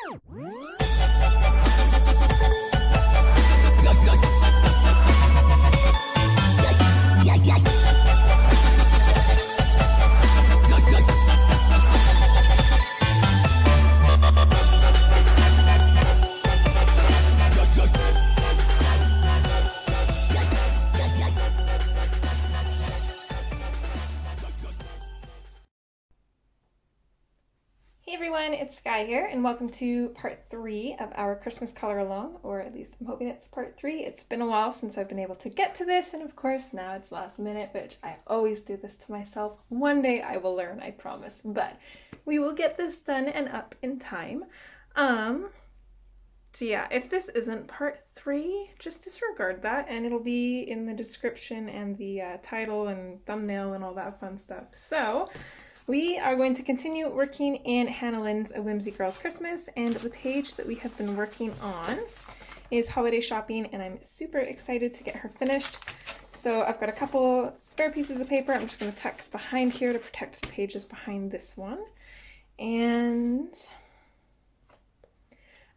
Hey everyone, it's Sky here, and welcome to part 3 of our Christmas color along, or at least I'm hoping it's part 3. It's been a while since I've been able to get to this, and of course now it's last minute, which I always do this to myself. One day I will learn, I promise, but we will get this done and up in time. So yeah, if this isn't part 3, just disregard that, and it'll be in the description and the title and thumbnail and all that fun stuff. So we are going to continue working in Hannah Lynn's A Whimsy Girls Christmas, and the page that we have been working on is holiday shopping, and I'm super excited to get her finished. So I've got a couple spare pieces of paper I'm just going to tuck behind here to protect the pages behind this one. And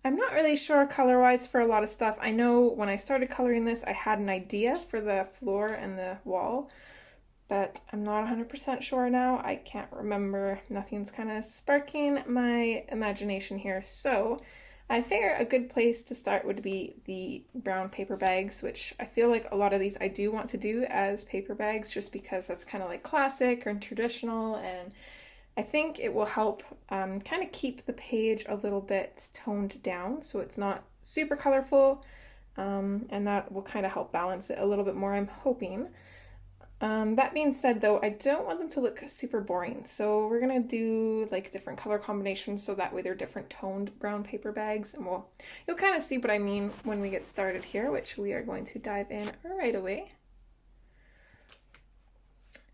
I'm not really sure color-wise for a lot of stuff. I know when I started coloring this, I had an idea for the floor and the wall, but I'm not 100% sure now. I can't remember. Nothing's kind of sparking my imagination here. So I figure a good place to start would be the brown paper bags, which I feel like a lot of these I do want to do as paper bags just because that's kind of like classic or traditional, and I think it will help kind of keep the page a little bit toned down so it's not super colorful, and that will kind of help balance it a little bit more, I'm hoping. That being said though, I don't want them to look super boring, so we're gonna do like different color combinations so that way they're different toned brown paper bags, and you'll kind of see what I mean when we get started here, which we are going to dive in right away.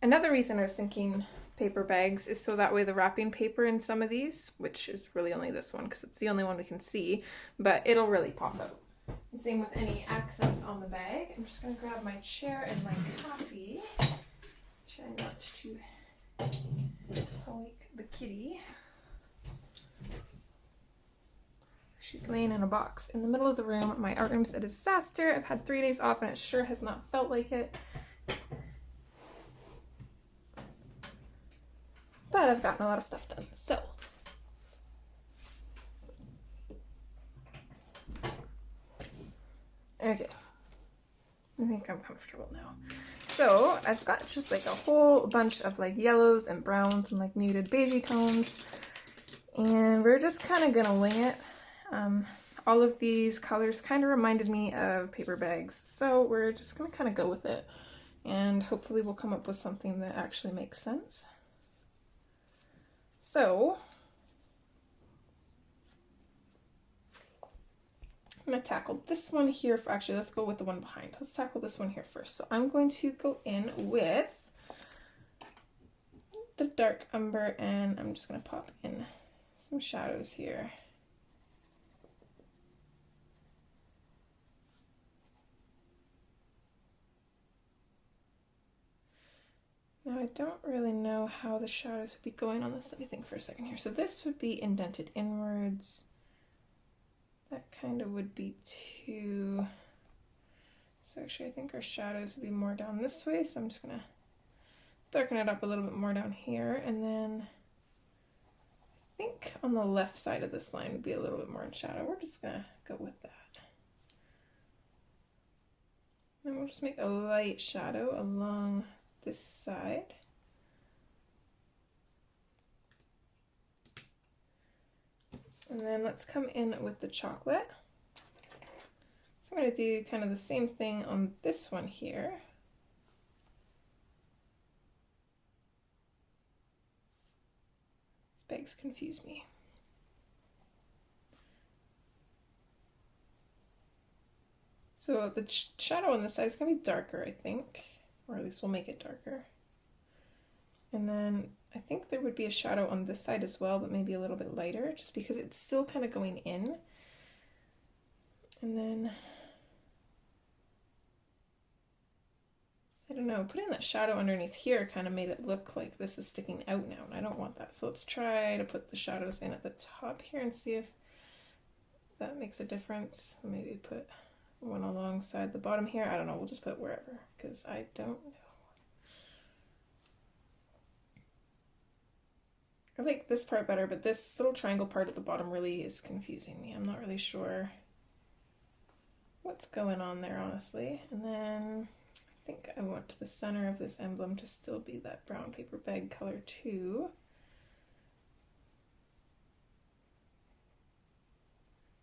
Another reason I was thinking paper bags is so that way the wrapping paper in some of these, which is really only this one because it's the only one we can see, but it'll really pop out. And same with any accents on the bag. I'm just going to grab my chair and my coffee. Try not to wake the kitty. She's laying in a box in the middle of the room. My art room's a disaster. I've had 3 days off and it sure has not felt like it. But I've gotten a lot of stuff done, so. Okay, I think I'm comfortable now. So I've got just like a whole bunch of like yellows and browns and like muted beigey tones, and we're just kind of gonna wing it. All of these colors kind of reminded me of paper bags, so we're just gonna kind of go with it, and hopefully we'll come up with something that actually makes sense. So I'm going to tackle this one here. Actually, let's go with the one behind. Let's tackle this one here first. So I'm going to go in with the dark umber, and I'm just going to pop in some shadows here. Now I don't really know how the shadows would be going on this. Let me think for a second here. So this would be indented inwards. That kind of would be too. So actually I think our shadows would be more down this way. So I'm just gonna darken it up a little bit more down here. And then I think on the left side of this line would be a little bit more in shadow. We're just gonna go with that. And we'll just make a light shadow along this side. And then let's come in with the chocolate. So I'm going to do kind of the same thing on this one here. These bags confuse me. So the shadow on this side is going to be darker, I think, or at least we'll make it darker. And then I think there would be a shadow on this side as well, but maybe a little bit lighter, just because it's still kind of going in. And then, I don't know, putting that shadow underneath here kind of made it look like this is sticking out now, and I don't want that. So let's try to put the shadows in at the top here and see if that makes a difference. Maybe put one alongside the bottom here. I don't know, we'll just put wherever because I don't know. I like this part better, but this little triangle part at the bottom really is confusing me. I'm not really sure what's going on there, honestly. And then I think I want the center of this emblem to still be that brown paper bag color too.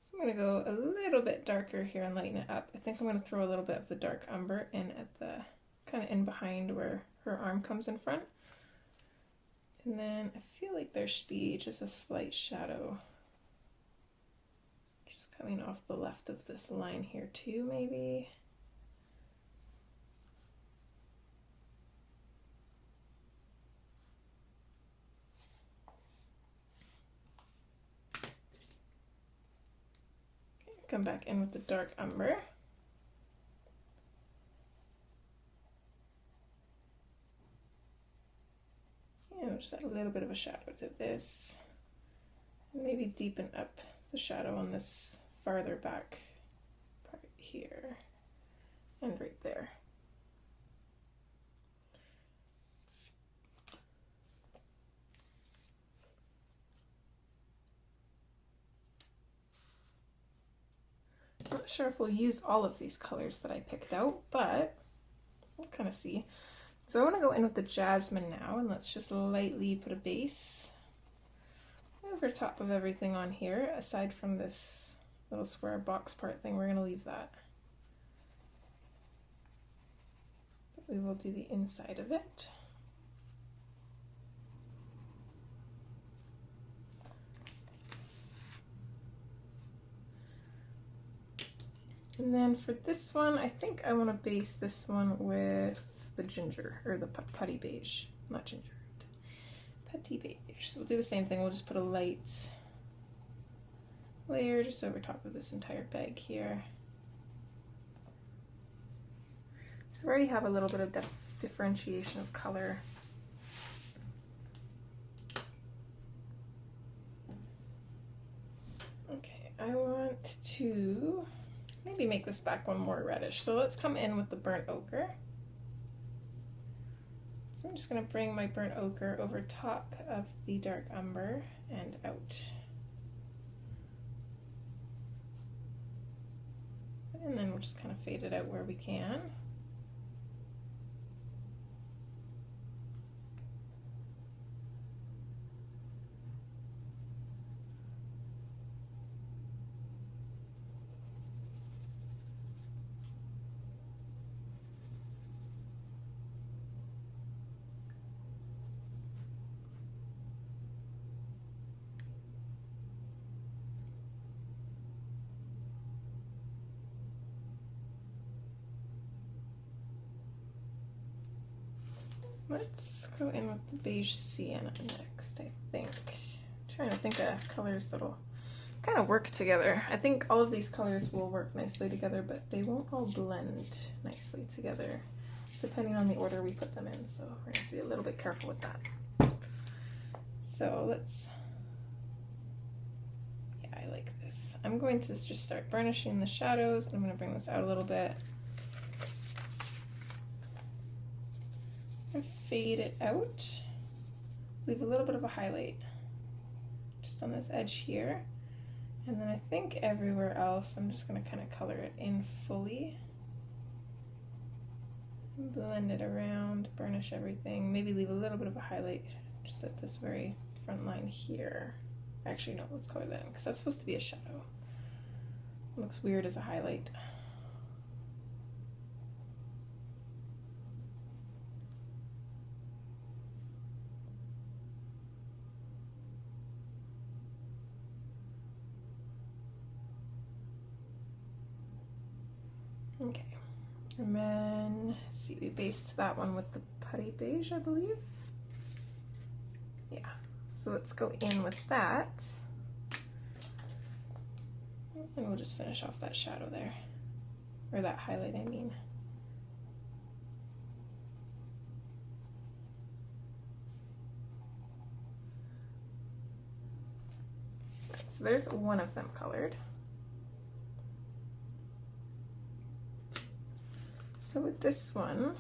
So I'm going to go a little bit darker here and lighten it up. I think I'm going to throw a little bit of the dark umber in at the kind of in behind where her arm comes in front. And then I feel like there should be just a slight shadow just coming off the left of this line here too, maybe. Okay, come back in with the dark umber. And just add a little bit of a shadow to this. And maybe deepen up the shadow on this farther back part here and right there. Not sure if we'll use all of these colors that I picked out, but we'll kind of see. So I want to go in with the jasmine now, and let's just lightly put a base over top of everything on here. Aside from this little square box part thing, we're going to leave that. But we will do the inside of it. And then for this one, I think I want to base this one with the ginger, or the putty beige, not ginger, putty beige. So we'll do the same thing, we'll just put a light layer just over top of this entire bag here. So we already have a little bit of differentiation of color. Okay, I want to maybe make this back one more reddish. So let's come in with the burnt ochre. So I'm just going to bring my burnt ochre over top of the dark umber and out. And then we'll just kind of fade it out where we can. Let's go in with the beige sienna next, I think. I'm trying to think of colors that'll kind of work together. I think all of these colors will work nicely together, but they won't all blend nicely together depending on the order we put them in, so we're going to have to be a little bit careful with that. So let's, yeah, I like this. I'm going to just start burnishing the shadows, and I'm going to bring this out a little bit. And fade it out, leave a little bit of a highlight just on this edge here, and then I think everywhere else I'm just going to kind of color it in fully, blend it around, burnish everything, maybe leave a little bit of a highlight just at this very front line here. Actually no, let's color that in because that's supposed to be a shadow. It looks weird as a highlight. Okay, and then let's see, we based that one with the putty beige, I believe. Yeah, so let's go in with that, and we'll just finish off that shadow there, or that highlight, I mean. So there's one of them colored. So with this one,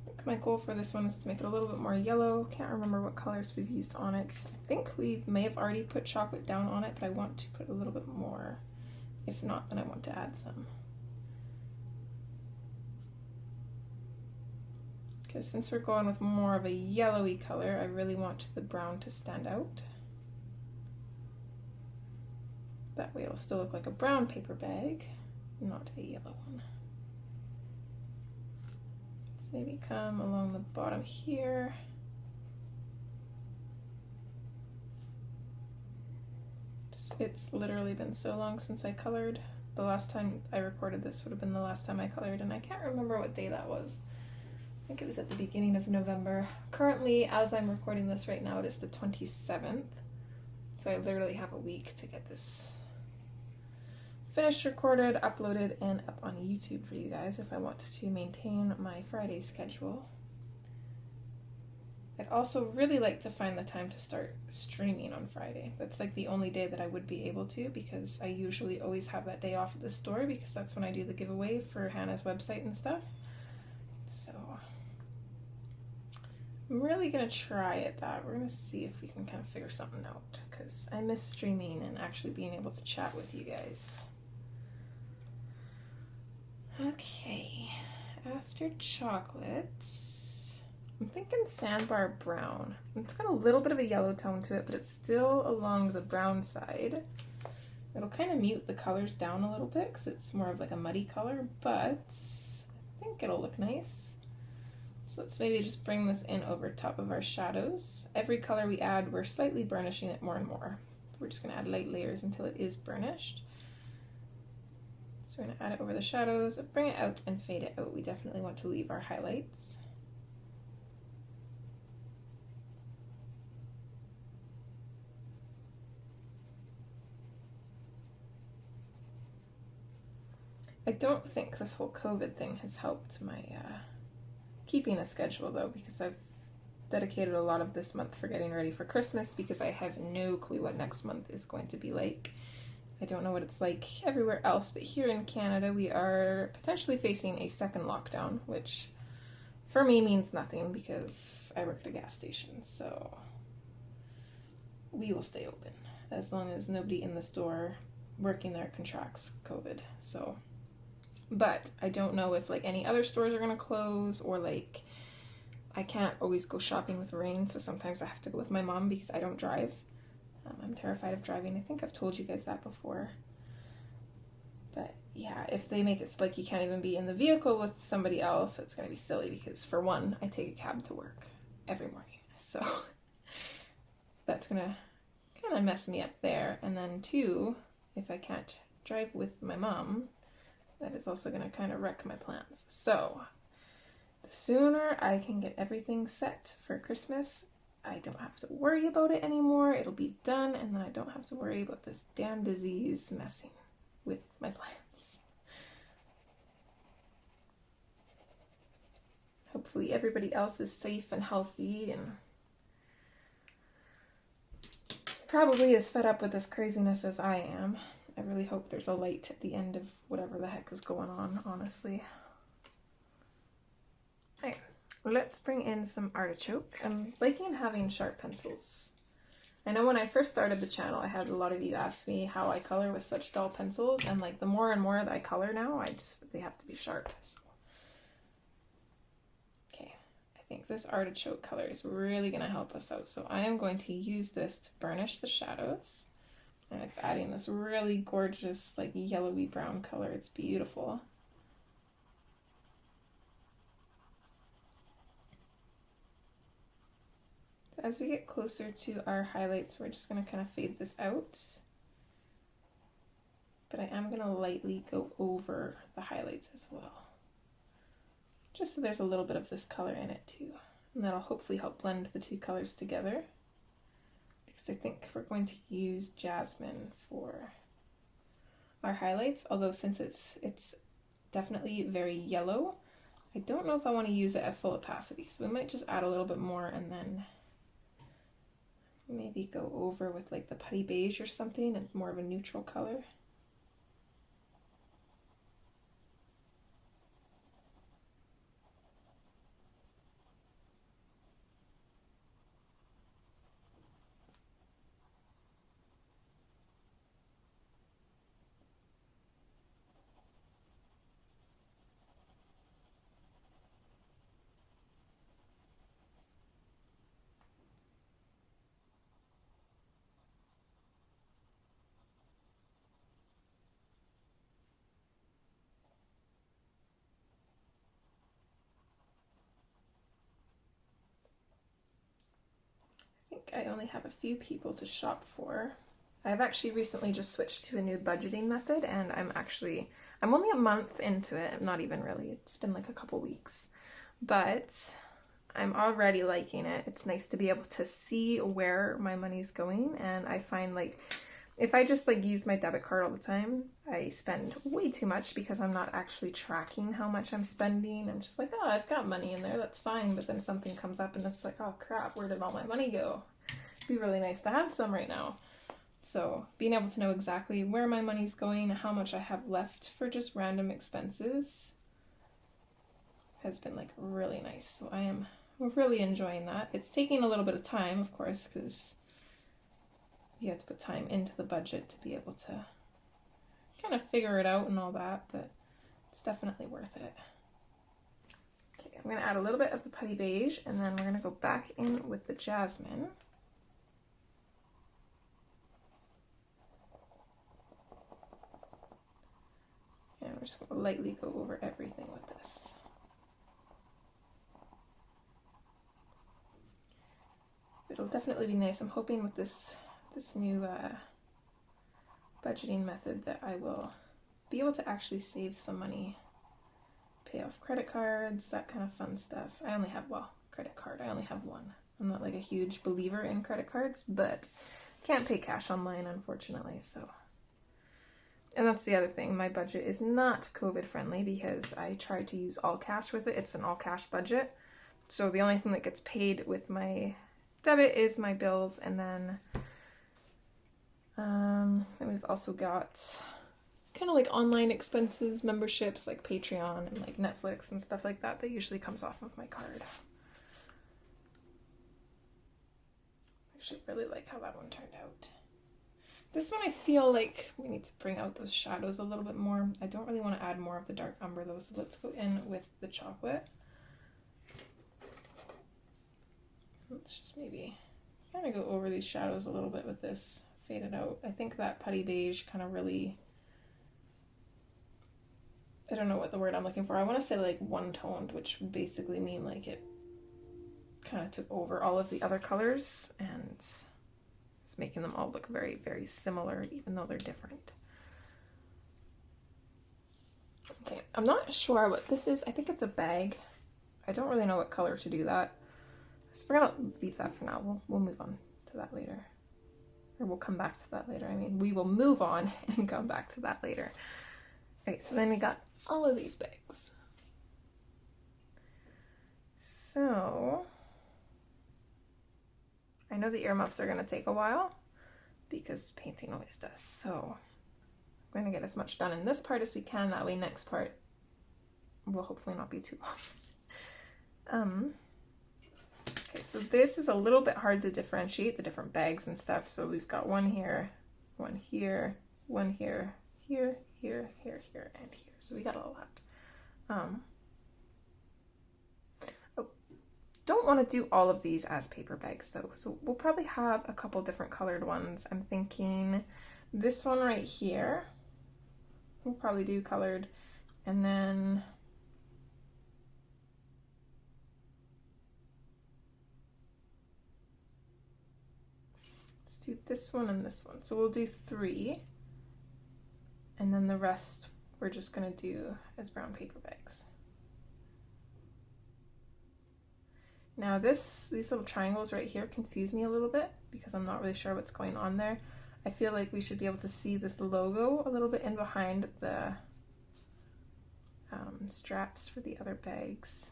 I think my goal for this one is to make it a little bit more yellow. Can't remember what colors we've used on it. I think we may have already put chocolate down on it, but I want to put a little bit more. If not, then I want to add some. Because since we're going with more of a yellowy color, I really want the brown to stand out. That way it'll still look like a brown paper bag, not a yellow one. Let's maybe come along the bottom here. It's literally been so long since I colored. The last time I recorded this would have been the last time I colored, and I can't remember what day that was. I think it was at the beginning of November. Currently, as I'm recording this right now, it is the 27th. So I literally have a week to get this finished, recorded, uploaded, and up on YouTube for you guys if I want to maintain my Friday schedule. I'd also really like to find the time to start streaming on Friday. That's like the only day that I would be able to, because I usually always have that day off at the store because that's when I do the giveaway for Hannah's website and stuff. So I'm really gonna try at that. We're gonna see if we can kind of figure something out, because I miss streaming and actually being able to chat with you guys. Okay, after chocolates, I'm thinking sandbar brown. It's got a little bit of a yellow tone to it, but it's still along the brown side. It'll kind of mute the colors down a little bit because it's more of like a muddy color, but I think it'll look nice. So let's maybe just bring this in over top of our shadows. Every color we add, we're slightly burnishing it more and more. We're just going to add light layers until it is burnished. So we're going to add it over the shadows, bring it out and fade it out. We definitely want to leave our highlights. I don't think this whole COVID thing has helped my keeping a schedule though, because I've dedicated a lot of this month for getting ready for Christmas because I have no clue what next month is going to be like. I don't know what it's like everywhere else, but here in Canada we are potentially facing a second lockdown, which for me means nothing because I work at a gas station, so we will stay open as long as nobody in the store working there contracts COVID. So, but I don't know if like any other stores are gonna close, or like I can't always go shopping with rain, so sometimes I have to go with my mom because I don't drive. I'm terrified of driving. I think I've told you guys that before. But yeah, if they make it so like you can't even be in the vehicle with somebody else, it's gonna be silly because for one, I take a cab to work every morning. So that's gonna kind of mess me up there. And then two, if I can't drive with my mom, that is also gonna kind of wreck my plans. So the sooner I can get everything set for Christmas, I don't have to worry about it anymore. It'll be done, and then I don't have to worry about this damn disease messing with my plans. Hopefully everybody else is safe and healthy and probably as fed up with this craziness as I am. I really hope there's a light at the end of whatever the heck is going on, honestly. Okay, let's bring in some artichoke. I'm liking having sharp pencils. I know when I first started the channel, I had a lot of you ask me how I color with such dull pencils, and like the more and more that I color now, they have to be sharp. So. Okay, I think this artichoke color is really gonna help us out. So I am going to use this to burnish the shadows. And it's adding this really gorgeous, like yellowy brown color. It's beautiful. So as we get closer to our highlights, we're just going to kind of fade this out. But I am going to lightly go over the highlights as well. Just so there's a little bit of this color in it too. And that'll hopefully help blend the two colors together. I think we're going to use jasmine for our highlights, although since it's definitely very yellow, I don't know if I want to use it at full opacity, so we might just add a little bit more and then maybe go over with like the putty beige or something and more of a neutral color. like I only have a few people to shop for. I've actually recently just switched to a new budgeting method, and I'm only a month into it, not even really, it's been like a couple weeks, but I'm already liking it. It's nice to be able to see where my money's going, and I find like if I just like use my debit card all the time, I spend way too much because I'm not actually tracking how much I'm spending. I'm just like, oh, I've got money in there, that's fine. But then something comes up and it's like, oh crap, where did all my money go? It'd be really nice to have some right now. So being able to know exactly where my money's going, how much I have left for just random expenses has been like really nice. So I am really enjoying that. It's taking a little bit of time, of course, because you have to put time into the budget to be able to kind of figure it out and all that, but it's definitely worth it. Okay, I'm going to add a little bit of the putty beige, and then we're going to go back in with the jasmine. And we're just going to lightly go over everything with this. It'll definitely be nice. I'm hoping with this new budgeting method that I will be able to actually save some money, pay off credit cards, that kind of fun stuff. I only have, well, credit card, I only have one. I'm not like a huge believer in credit cards, but can't pay cash online, unfortunately, so. And that's the other thing, my budget is not COVID friendly because I tried to use all cash with it. It's an all cash budget. So the only thing that gets paid with my debit is my bills, and then we've also got kind of like online expenses, memberships like Patreon and like Netflix and stuff like that usually comes off of my card. I actually really like how that one turned out. This one I feel like we need to bring out those shadows a little bit more. I don't really want to add more of the dark umber though, so let's go in with the chocolate. Let's just maybe kind of go over these shadows a little bit with this, fade it out. I think that putty beige kind of really, I don't know what the word I'm looking for. I want to say like one-toned, which would basically mean like it kind of took over all of the other colors and it's making them all look very, very similar, even though they're different. Okay, I'm not sure what this is. I think it's a bag. I don't really know what color to do that. So we're gonna leave that for now. We'll move on to that later. Or we'll come back to that later. I mean, we will move on and come back to that later. Okay, so then we got all of these bags. So, I know the earmuffs are gonna take a while because painting always does. So, we're gonna get as much done in this part as we can. That way next part will hopefully not be too long. Okay, so this is a little bit hard to differentiate the different bags and stuff. So we've got one here, one here, one here, here, here, here, here, and here. So we got a lot. Oh, don't want to do all of these as paper bags though. So we'll probably have a couple different colored ones. I'm thinking this one right here, we'll probably do colored, and then let's do this one and this one. So we'll do 3, and then the rest we're just gonna do as brown paper bags. Now these little triangles right here confuse me a little bit because I'm not really sure what's going on there. I feel like we should be able to see this logo a little bit in behind the straps for the other bags.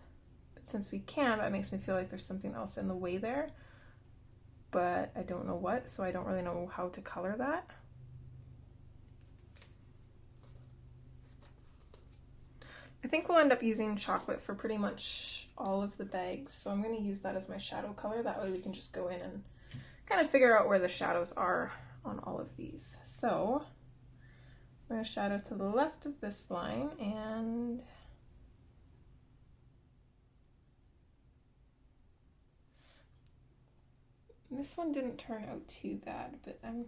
But since we can, that makes me feel like there's something else in the way there. But I don't know what, so I don't really know how to color that. I think we'll end up using chocolate for pretty much all of the bags, so I'm going to use that as my shadow color. That way we can just go in and kind of figure out where the shadows are on all of these. So I'm going to shadow to the left of this line, and this one didn't turn out too bad, but I'm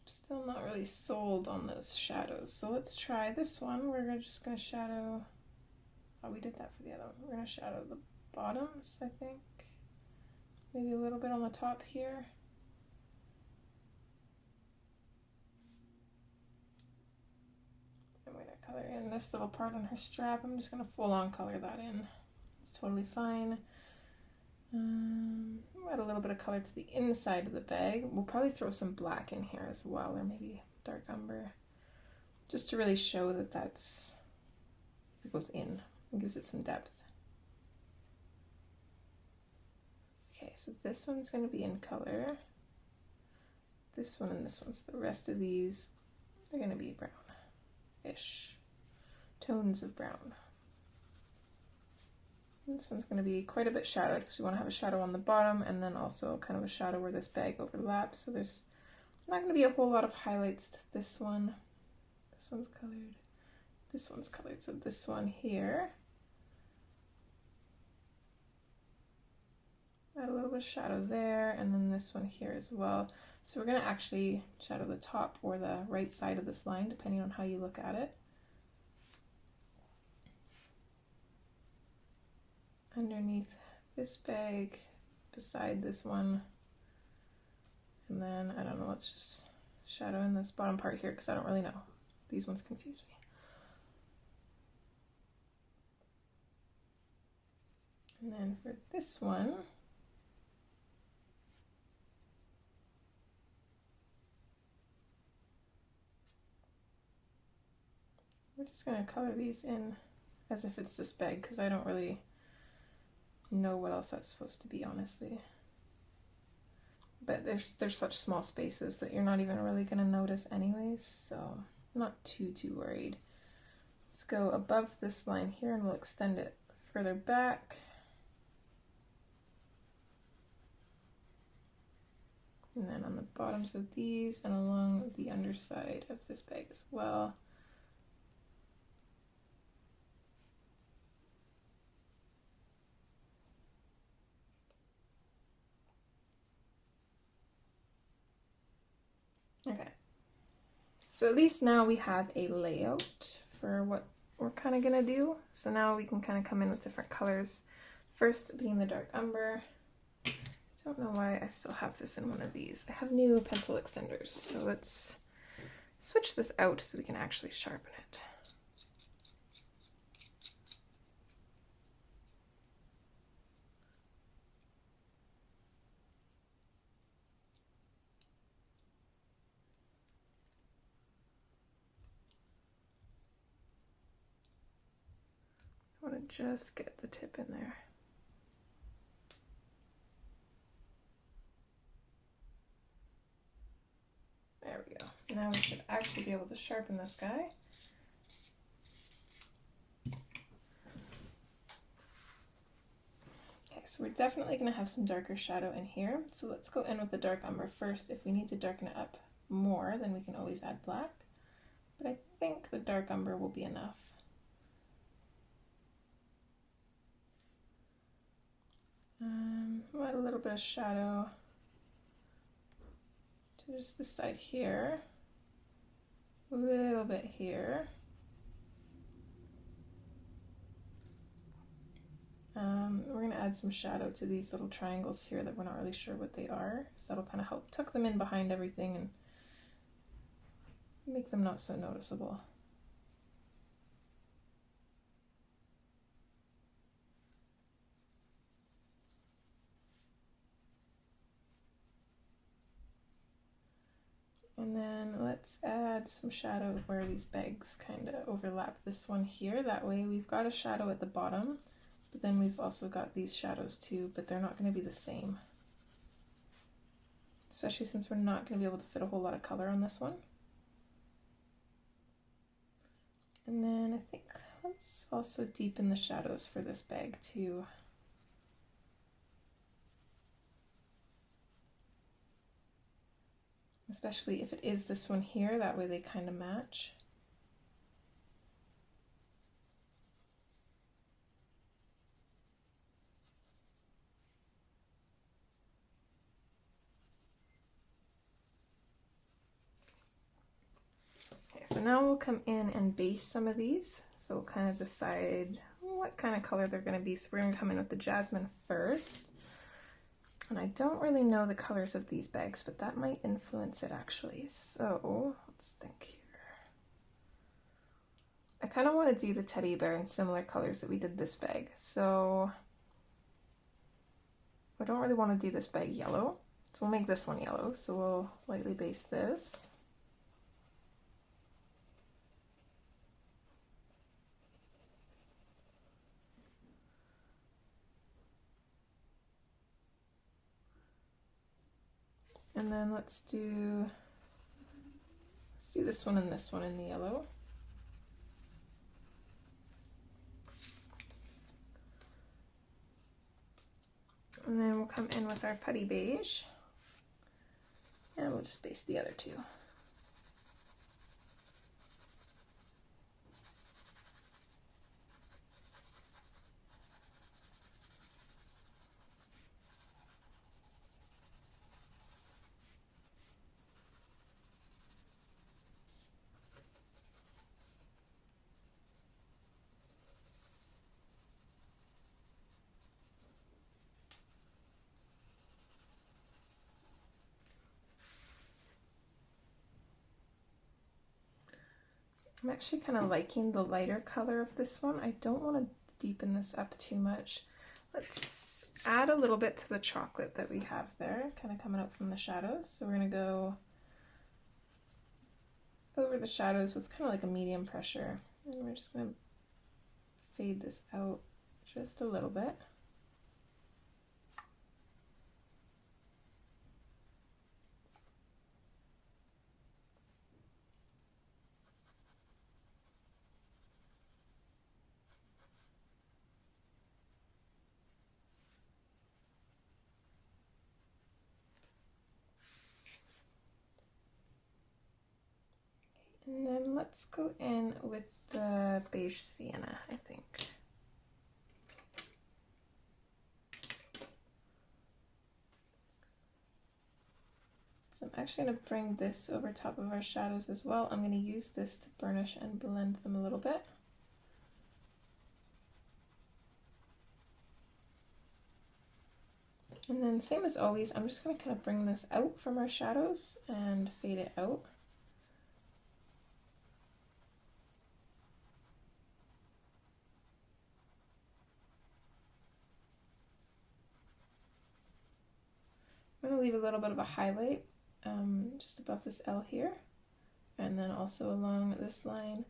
still not really sold on those shadows. So let's try this one. We're just going to shadow, oh, we did that for the other one. We're going to shadow the bottoms, I think. maybe a little bit on the top here. I'm going to color in this little part on her strap. I'm just going to full on color that in. It's totally fine. Add a little bit of color to the inside of the bag. We'll probably throw some black in here as well, or maybe dark umber, just to really show that it goes in and gives it some depth. Okay, so this one's going to be in color. This one and this one. So the rest of these are going to be brown-ish, tones of brown. This one's going to be quite a bit shadowed because we want to have a shadow on the bottom and then also kind of a shadow where this bag overlaps. So there's not going to be a whole lot of highlights to this one. This one's colored. This one's colored. So this one here, add a little bit of shadow there, and then this one here as well. So we're going to actually shadow the top or the right side of this line depending on how you look at it. Underneath this bag, beside this one, and then I don't know, let's just shadow in this bottom part here because I don't really know. These ones confuse me. And then for this one, we're just going to color these in as if it's this bag because I don't really know what else that's supposed to be, honestly. But there's such small spaces that you're not even really going to notice anyways, so I'm not too worried. Let's go above this line here and we'll extend it further back. And then on the bottoms of these and along the underside of this bag as well. Okay, so at least now we have a layout for what we're kind of gonna do. So now we can kind of come in with different colors. First being the dark umber. I don't know why I still have this in one of these. I have new pencil extenders, so let's switch this out so we can actually sharpen it. I want to just get the tip in there. There we go. Now we should actually be able to sharpen this guy. Okay, so we're definitely going to have some darker shadow in here. So let's go in with the dark umber first. If we need to darken it up more, then we can always add black. But I think the dark umber will be enough. We'll add a little bit of shadow to just this side here, a little bit here. We're going to add some shadow to these little triangles here that we're not really sure what they are, so that'll kind of help tuck them in behind everything and make them not so noticeable. And then let's add some shadow where these bags kind of overlap this one here. That way we've got a shadow at the bottom, but then we've also got these shadows too, but they're not going to be the same. Especially since we're not going to be able to fit a whole lot of color on this one. And then I think let's also deepen the shadows for this bag too. Especially if it is this one here, that way they kind of match. Okay, so now we'll come in and base some of these. So we'll kind of decide what kind of color they're going to be. So we're going to come in with the jasmine first. And I don't really know the colors of these bags, but that might influence it actually. So let's think here. I kind of want to do the teddy bear in similar colors that we did this bag. So I don't really want to do this bag yellow. So we'll make this one yellow. So we'll lightly base this. And then let's do this one and this one in the yellow. And then we'll come in with our putty beige. And we'll just base the other two. I'm actually kind of liking the lighter color of this one. I don't want to deepen this up too much. Let's add a little bit to the chocolate that we have there, kind of coming up from the shadows. So we're going to go over the shadows with kind of like a medium pressure. And we're just going to fade this out just a little bit. And then let's go in with the beige sienna, I think. So I'm actually going to bring this over top of our shadows as well. I'm going to use this to burnish and blend them a little bit. And then same as always, I'm just going to kind of bring this out from our shadows and fade it out. I'm going to leave a little bit of a highlight just above this L here, and then also along this line,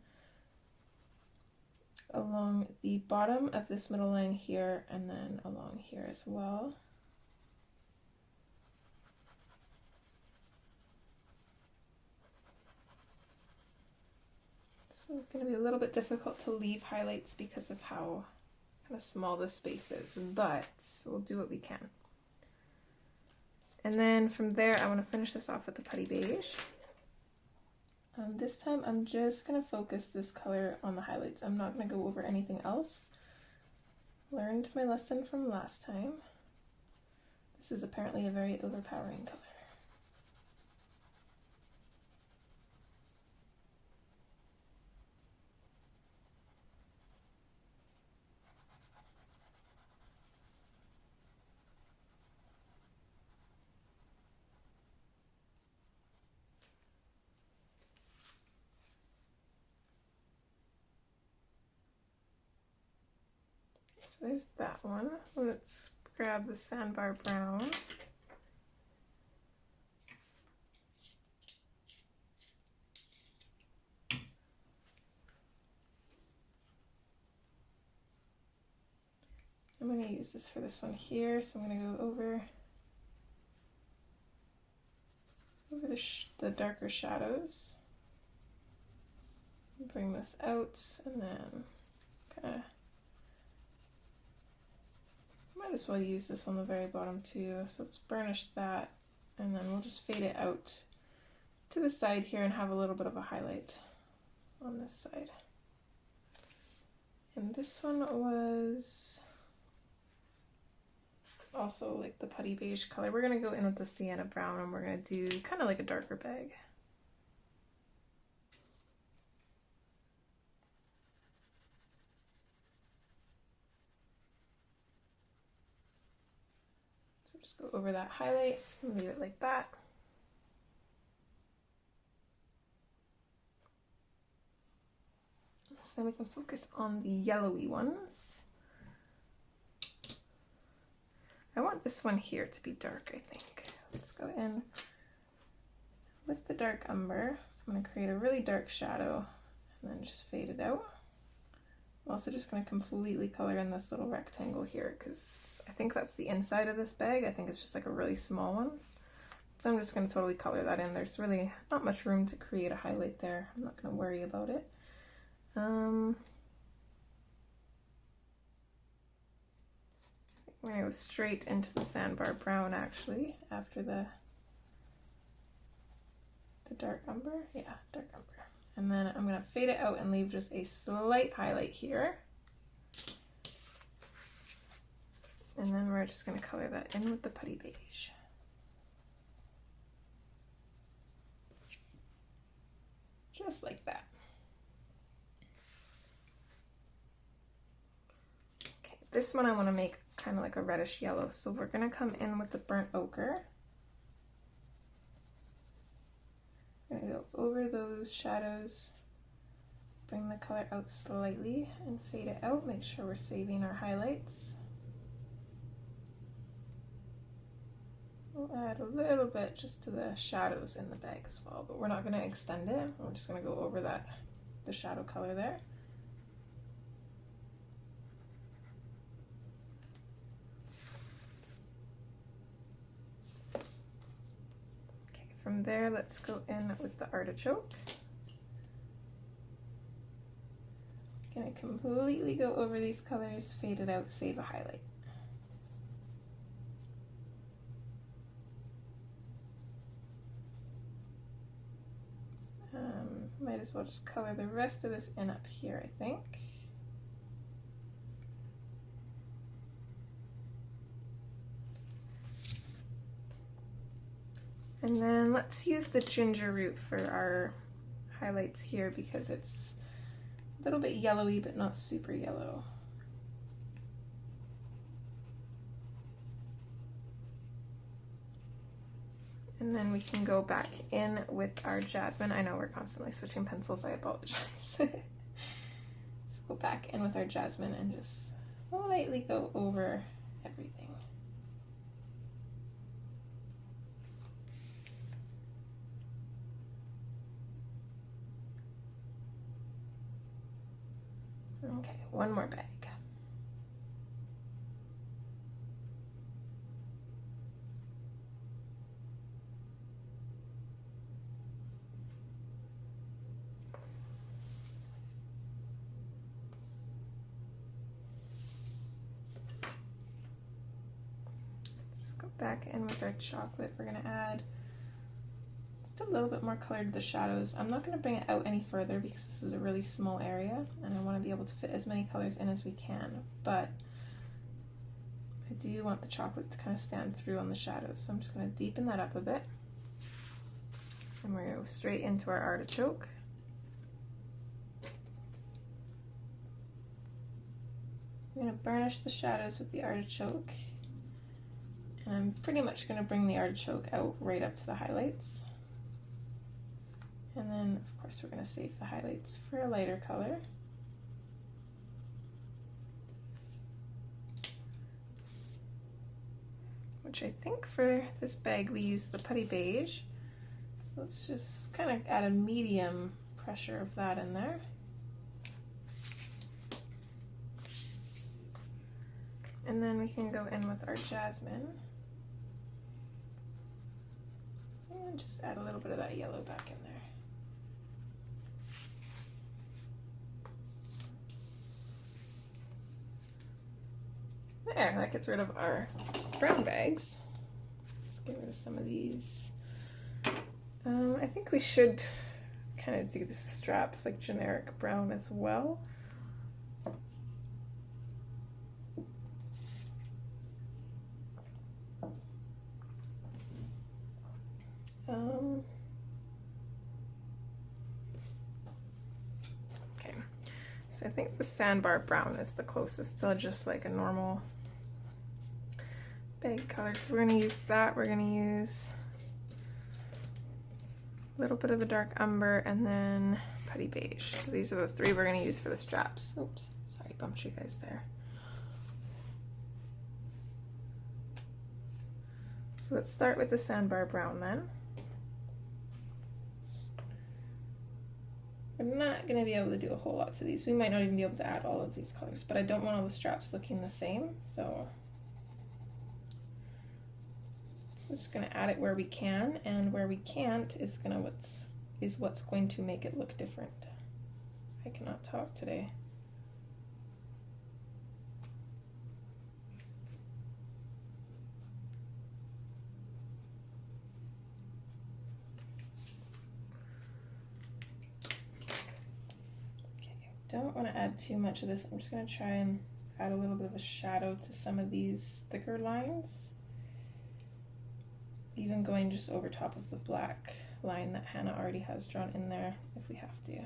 along the bottom of this middle line here, and then along here as well. So it's going to be a little bit difficult to leave highlights because of how kind of small this space is, but we'll do what we can. And then from there, I want to finish this off with the putty beige. This time, I'm just going to focus this color on the highlights. I'm not going to go over anything else. Learned my lesson from last time. This is apparently a very overpowering color. So there's that one. Let's grab the sandbar brown. I'm going to use this for this one here, so I'm going to go over the darker shadows. Bring this out, and then kind of might as well use this on the very bottom too. So let's burnish that, and then we'll just fade it out to the side here and have a little bit of a highlight on this side. And this one was also like the putty beige color. We're going to go in with the sienna brown, and we're going to do kind of like a darker bag. just go over that highlight and leave it like that. So then we can focus on the yellowy ones. I want this one here to be dark, I think. Let's go in with the dark umber. I'm going to create a really dark shadow and then just fade it out. I'm also just going to completely color in this little rectangle here because I think that's the inside of this bag. I think it's just like a really small one. So I'm just going to totally color that in. There's really not much room to create a highlight there. I'm not going to worry about it. We're going to go straight into the sandbar brown actually after the dark umber. Yeah, dark umber. And then I'm going to fade it out and leave just a slight highlight here. And then we're just going to color that in with the putty beige. Just like that. Okay, this one I want to make kind of like a reddish yellow. So we're going to come in with the burnt ochre. I'm going to go over those shadows, bring the color out slightly and fade it out. Make sure we're saving our highlights. We'll add a little bit just to the shadows in the bag as well, but we're not going to extend it. We're just going to go over that, the shadow color there. Okay, from there, let's go in with the artichoke. Gonna completely go over these colors, fade it out, save a highlight. Might as well just color the rest of this in up here, I think. And then let's use the ginger root for our highlights here because it's a little bit yellowy but not super yellow. And then we can go back in with our jasmine. I know we're constantly switching pencils, I apologize. So go back in with our jasmine and just lightly go over everything. Okay, one more bag. Back in with our chocolate, we're going to add just a little bit more color to the shadows. I'm not going to bring it out any further because this is a really small area and I want to be able to fit as many colors in as we can, but I do want the chocolate to kind of stand through on the shadows, so I'm just going to deepen that up a bit. And we're going to go straight into our artichoke. I'm going to burnish the shadows with the artichoke. And I'm pretty much going to bring the artichoke out right up to the highlights. And then, of course, we're going to save the highlights for a lighter color. Which I think for this bag we use the putty beige. So let's just kind of add a medium pressure of that in there. And then we can go in with our jasmine. And just add a little bit of that yellow back in there. There, that gets rid of our brown bags. Let's get rid of some of these. I think we should kind of do the straps like generic brown as well. Okay, so I think the sandbar brown is the closest to just like a normal bag color. So we're going to use that. We're going to use a little bit of the dark umber and then putty beige. So these are the three we're going to use for the straps. Oops, sorry, bumped you guys there. So let's start with the sandbar brown then. We're not going to be able to do a whole lot to these. We might not even be able to add all of these colors, but I don't want all the straps looking the same, so just going to add it where we can, and where we can't is what's going to make it look different. I cannot talk today. Don't want to add too much of this. I'm just going to try and add a little bit of a shadow to some of these thicker lines. Even going just over top of the black line that Hannah already has drawn in there if we have to.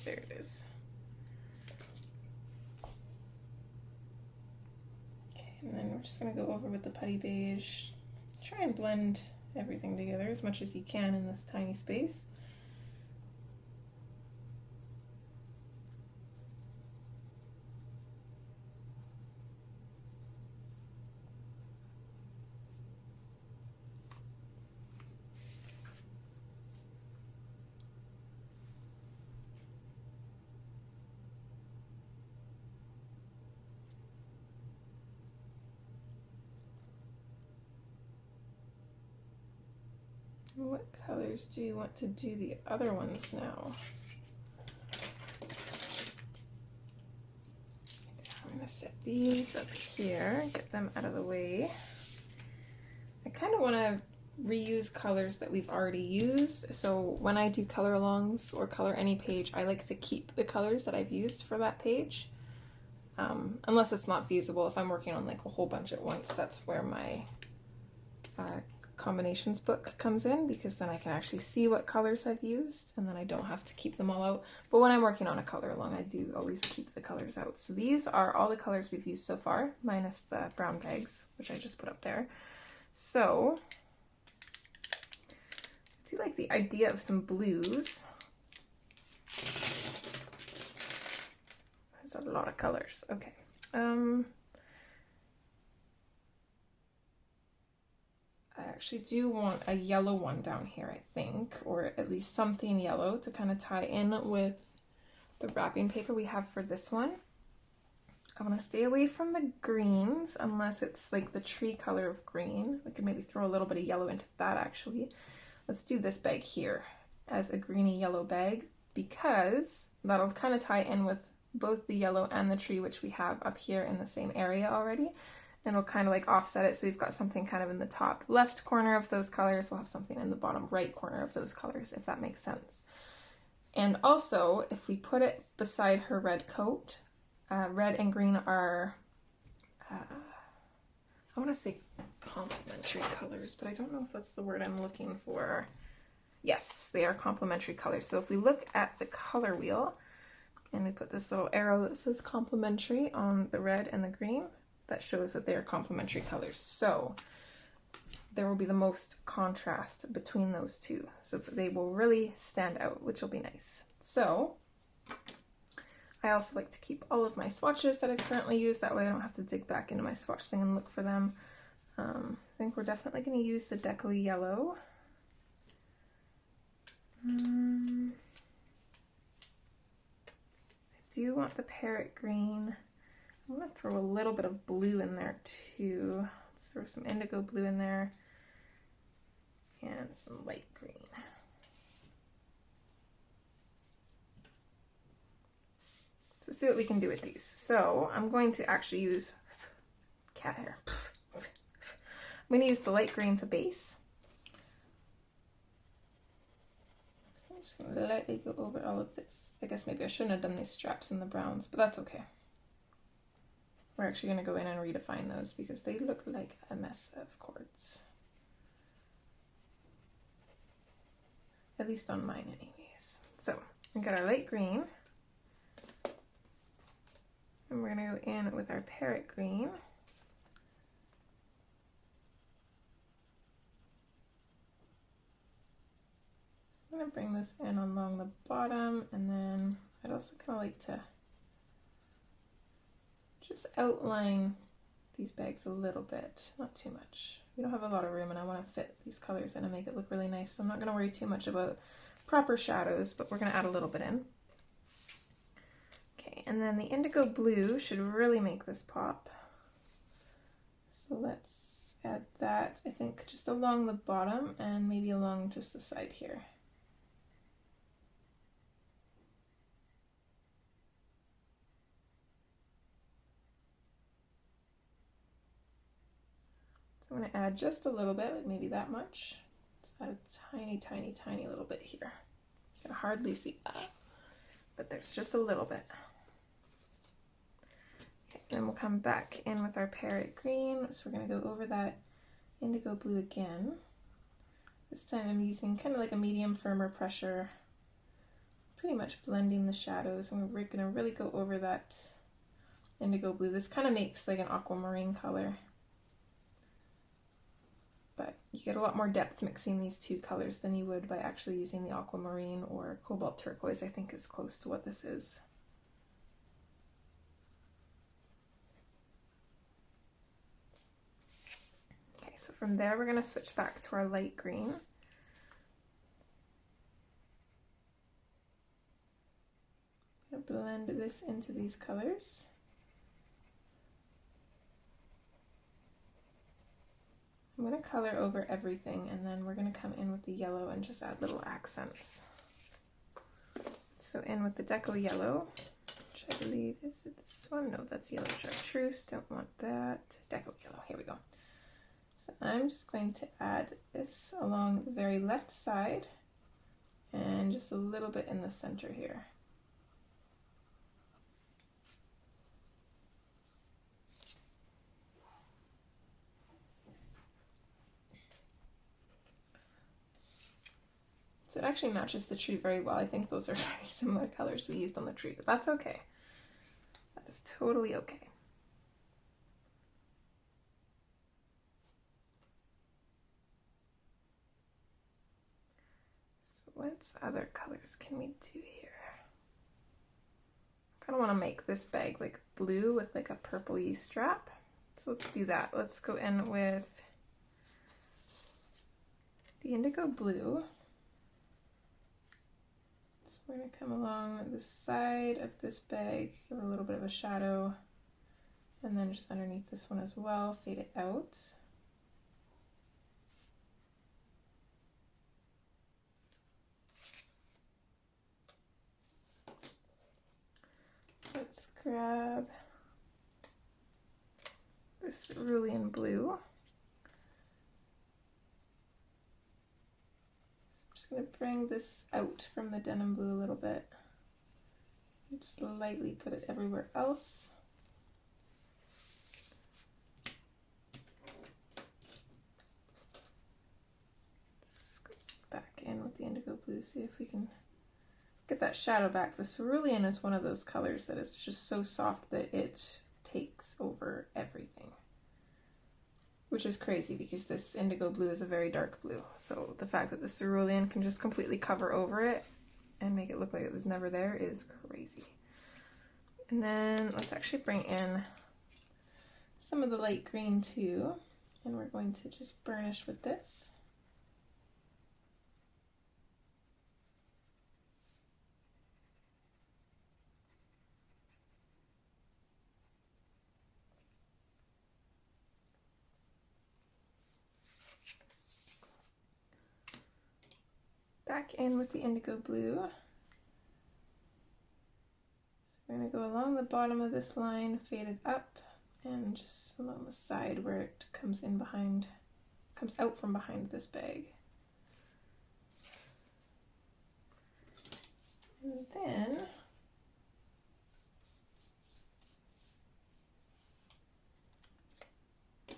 There it is. Okay, and then we're just going to go over with the putty beige. Try and blend everything together as much as you can in this tiny space. What colors do you want to do the other ones now? I'm going to set these up here, get them out of the way. I kind of want to reuse colors that we've already used, so when I do color alongs or color any page, I like to keep the colors that I've used for that page. Unless it's not feasible. If I'm working on like a whole bunch at once, that's where my combinations book comes in, because then I can actually see what colors I've used and then I don't have to keep them all out. But when I'm working on a color along, I do always keep the colors out. So these are all the colors we've used so far, minus the brown bags, which I just put up there. So I do like the idea of some blues. There's a lot of colors. Okay. I actually do want a yellow one down here, I think, or at least something yellow to kind of tie in with the wrapping paper we have for this one. I want to stay away from the greens unless it's like the tree color of green. We could maybe throw a little bit of yellow into that actually. Let's do this bag here as a greeny yellow bag, because that'll kind of tie in with both the yellow and the tree, which we have up here in the same area already. And it'll kind of like offset it, so we've got something kind of in the top left corner of those colors. We'll have something in the bottom right corner of those colors, if that makes sense. And also, if we put it beside her red coat, red and green are, I want to say complementary colors, but I don't know if that's the word I'm looking for. Yes, they are complementary colors. So if we look at the color wheel, and we put this little arrow that says complementary on the red and the green, that shows that they are complementary colors. So there will be the most contrast between those two. So they will really stand out, which will be nice. So I also like to keep all of my swatches that I've currently used. That way I don't have to dig back into my swatch thing and look for them. I think we're definitely going to use the Deco Yellow. I do want the Parrot Green. I'm going to throw a little bit of blue in there too. Let's throw some indigo blue in there and some light green. So see what we can do with these. So I'm going to actually use cat hair. I'm going to use the light green to base. Just gonna lightly go over all of this. I guess maybe I shouldn't have done these straps in the browns, but that's okay. We're actually gonna go in and redefine those because they look like a mess of cords. At least on mine anyways. So we got our light green. And we're gonna go in with our parrot green. I'm gonna bring this in along the bottom, and then I'd also kind of like to just outline these bags a little bit, not too much. We don't have a lot of room and I want to fit these colors in and make it look really nice, so I'm not going to worry too much about proper shadows, but we're going to add a little bit in. Okay, and then the indigo blue should really make this pop. So let's add that, I think, just along the bottom and maybe along just the side here. So I'm going to add just a little bit, like maybe that much. Let's add a tiny, tiny, tiny little bit here. You can hardly see that, but there's just a little bit. Okay, then we'll come back in with our parrot green. So we're going to go over that indigo blue again. This time I'm using kind of like a medium firmer pressure, pretty much blending the shadows, and we're going to really go over that indigo blue. This kind of makes like an aquamarine color, but you get a lot more depth mixing these two colors than you would by actually using the aquamarine or cobalt turquoise, I think is close to what this is. Okay, so from there we're going to switch back to our light green. I'm going to blend this into these colors. I'm going to color over everything, and then we're going to come in with the yellow and just add little accents. So in with the deco yellow, which I believe is it this one? No, that's yellow chartreuse. Don't want that. Deco yellow. Here we go. So I'm just going to add this along the very left side and just a little bit in the center here. So it actually matches the tree very well. I think those are very similar colors we used on the tree, but that's okay. That is totally okay. So what other colors can we do here? I kind of want to make this bag like blue with like a purpley strap. So let's do that. Let's go in with the indigo blue. So we're going to come along the side of this bag, give it a little bit of a shadow, and then just underneath this one as well, fade it out. Let's grab this cerulean blue. Going to bring this out from the denim blue a little bit. Just lightly put it everywhere else. Let's go back in with the indigo blue, see if we can get that shadow back. The cerulean is one of those colors that is just so soft that it takes over everything, which is crazy because this indigo blue is a very dark blue. So the fact that the cerulean can just completely cover over it and make it look like it was never there is crazy. And then let's actually bring in some of the light green too, and we're going to just burnish with this. Back in with the indigo blue. So we're going to go along the bottom of this line, fade it up, and just along the side where it comes in behind, comes out from behind this bag. And then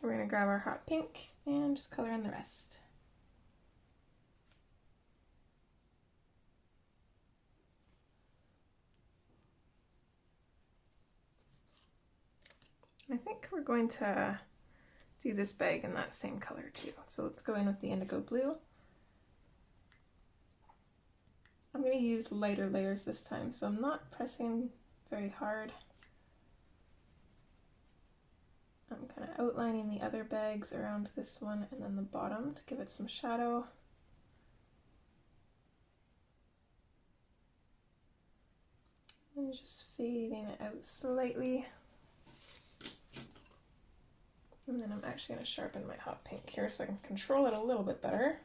we're going to grab our hot pink and just color in the rest. I think we're going to do this bag in that same color too. So let's go in with the indigo blue. I'm going to use lighter layers this time, so I'm not pressing very hard. I'm kind of outlining the other bags around this one and then the bottom to give it some shadow. And just fading it out slightly. And then I'm actually going to sharpen my hot pink here so I can control it a little bit better.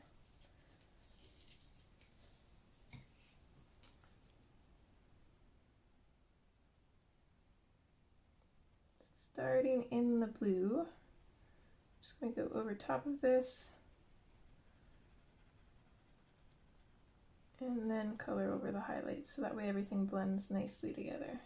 Starting in the blue, I'm just going to go over top of this and then color over the highlights so that way everything blends nicely together.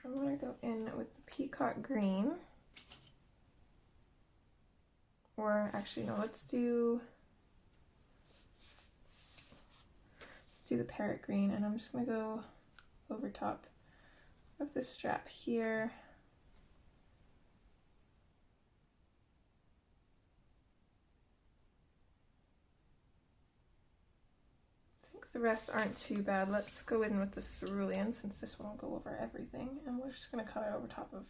I'm going to go in with the peacock green. Or actually, no, let's do the parrot green, and I'm just going to go over top of this strap here. I think the rest aren't too bad. Let's go in with the cerulean since this one will go over everything, and we're just going to color over top of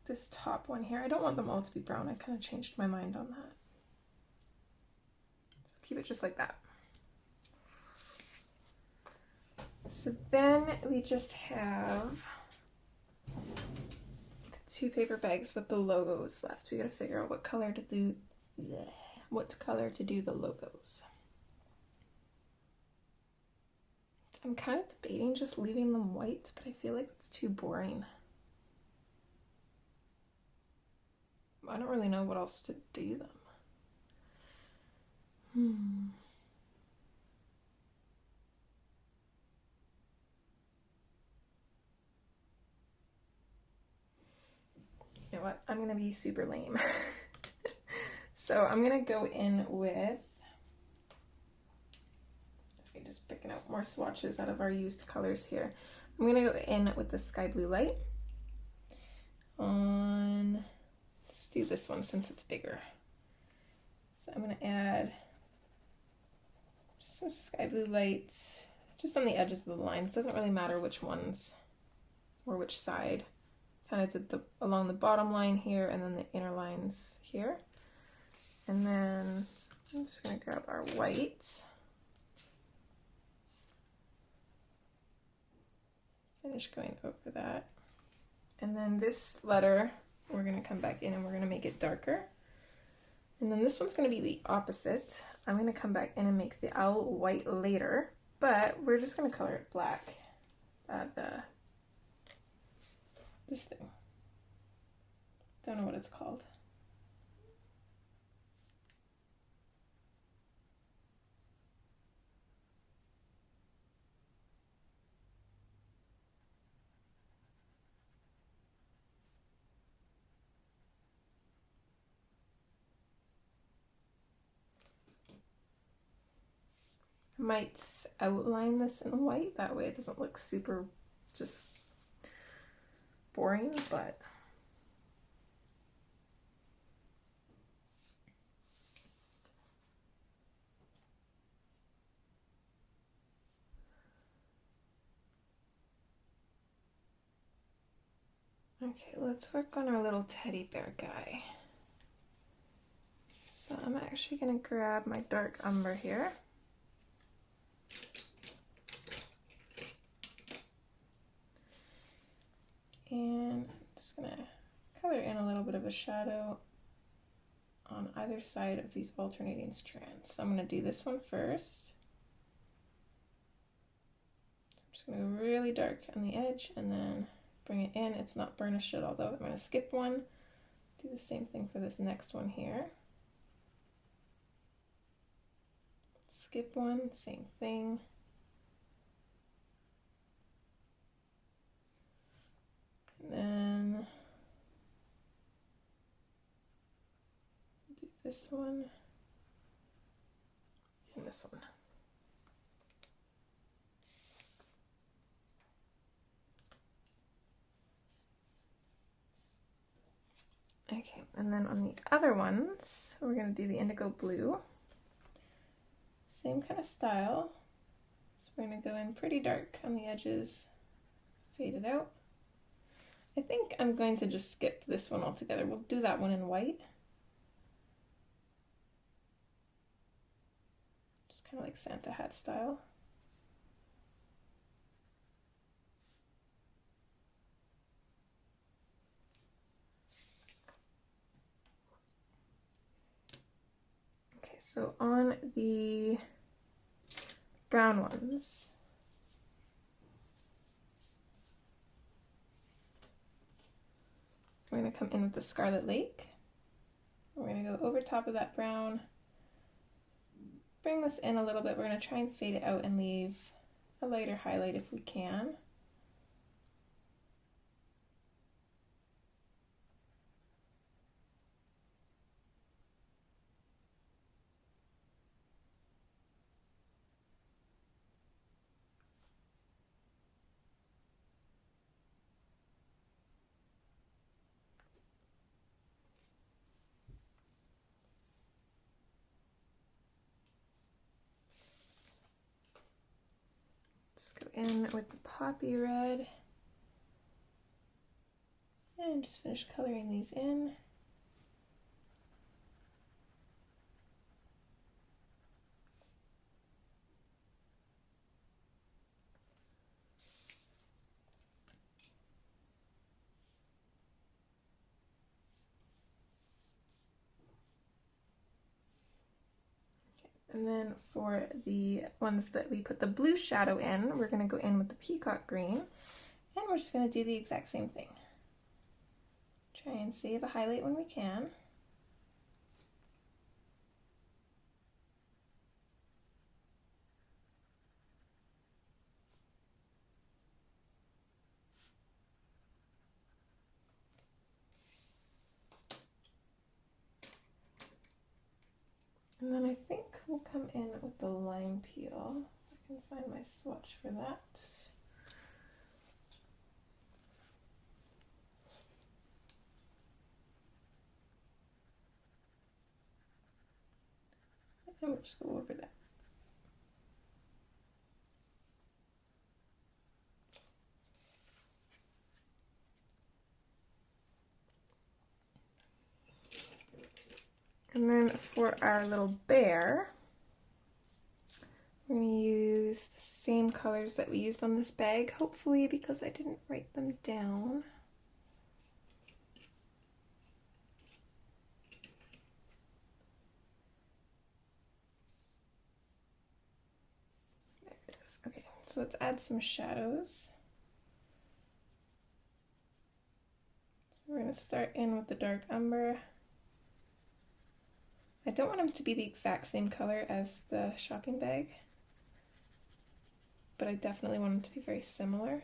this top one here. I don't want them all to be brown. I kind of changed my mind on that. So keep it just like that. So then we just have the two paper bags with the logos left. We gotta figure out what color to do the logos. I'm kind of debating just leaving them white, but I feel like it's too boring. I don't really know what else to do them. You know what? I'm gonna be super lame. So I'm gonna go in with, just picking out more swatches out of our used colors here. I'm gonna go in with the sky blue light on, let's do this one since it's bigger. So I'm gonna add some sky blue light just on the edges of the lines. Doesn't really matter which ones or which side. Kind of did along the bottom line here and then the inner lines here. And then I'm just gonna grab our white. Finish going over that. And then this letter, we're gonna come back in and we're gonna make it darker. And then this one's gonna be the opposite. I'm gonna come back in and make the owl white later, but we're just gonna color it black. This thing. Don't know what it's called. I might outline this in white, that way it doesn't look super just boring, but okay, let's work on our little teddy bear guy. So I'm actually gonna grab my dark umber here. And I'm just gonna color in a little bit of a shadow on either side of these alternating strands. So I'm gonna do this one first. So I'm just gonna go really dark on the edge and then bring it in. It's not burnished yet, although I'm going to skip one. Do the same thing for this next one here. Skip one, same thing. And then do this one and this one. Okay, and then on the other ones, we're going to do the indigo blue. Same kind of style. So we're going to go in pretty dark on the edges, fade it out. I think I'm going to just skip this one altogether. We'll do that one in white. Just kind of like Santa hat style. Okay, so on the brown ones, we're going to come in with the Scarlet Lake. We're going to go over top of that brown, bring this in a little bit. We're going to try and fade it out and leave a lighter highlight if we can. Just go in with the poppy red and just finish coloring these in. And then for the ones that we put the blue shadow in, we're going to go in with the peacock green, and we're just going to do the exact same thing. Try and save a highlight when we can. And then I think we'll come in with the lime peel. I can find my swatch for that. And we'll just go over that. And then for our little bear, we're going to use the same colors that we used on this bag, hopefully, because I didn't write them down. There it is. Okay, so let's add some shadows. So we're going to start in with the dark umber. I don't want them to be the exact same color as the shopping bag, but I definitely want them to be very similar.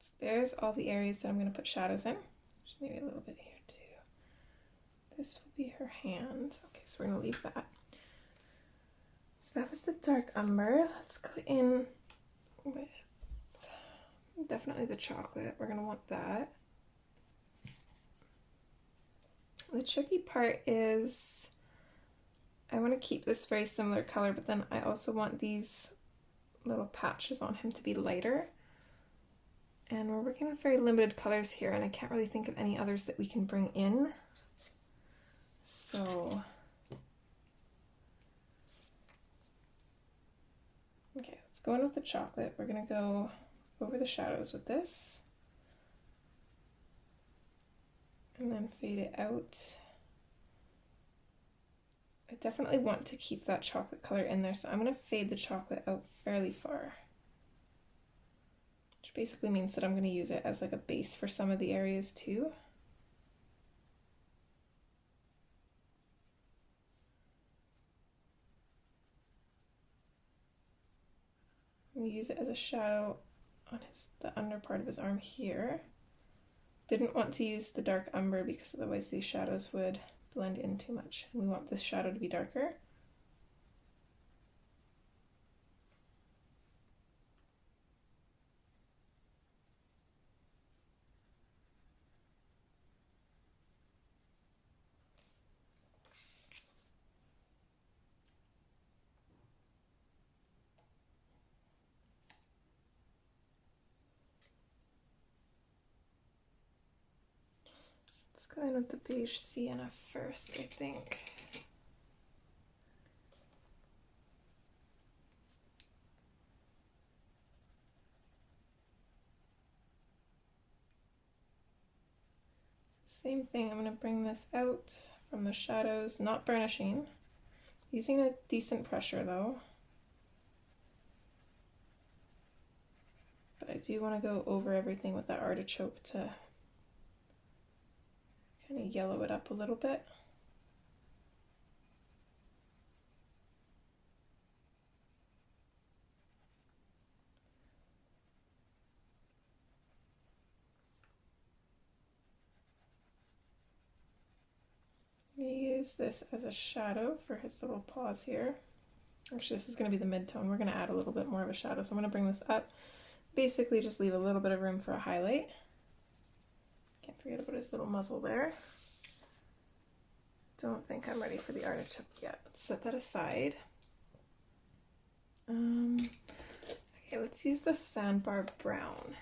So there's all the areas that I'm going to put shadows in. Just maybe a little bit here too. This will be her hand. Okay, so we're going to leave that. So that was the dark umber. Let's go in with definitely the chocolate. We're going to want that. The tricky part is I want to keep this very similar color, but then I also want these little patches on him to be lighter. And we're working with very limited colors here, and I can't really think of any others that we can bring in. So, okay, let's go in with the chocolate. We're gonna go over the shadows with this. And then fade it out. I definitely want to keep that chocolate color in there, so I'm going to fade the chocolate out fairly far. Which basically means that I'm going to use it as like a base for some of the areas too. I'm going to use it as a shadow on the under part of his arm here. Didn't want to use the dark umber because otherwise these shadows would blend in too much. And we want this shadow to be darker. Let's go in with the beige sienna first, I think. Same thing, I'm going to bring this out from the shadows, not burnishing. Using a decent pressure though. But I do want to go over everything with that artichoke to kind of yellow it up a little bit. I'm going to use this as a shadow for his little paws here. Actually, this is going to be the mid-tone. We're going to add a little bit more of a shadow, so I'm going to bring this up. Basically, just leave a little bit of room for a highlight. Can't forget about his little muzzle there. Don't think I'm ready for the artichoke yet. Let's set that aside. Okay, let's use the sandbar brown.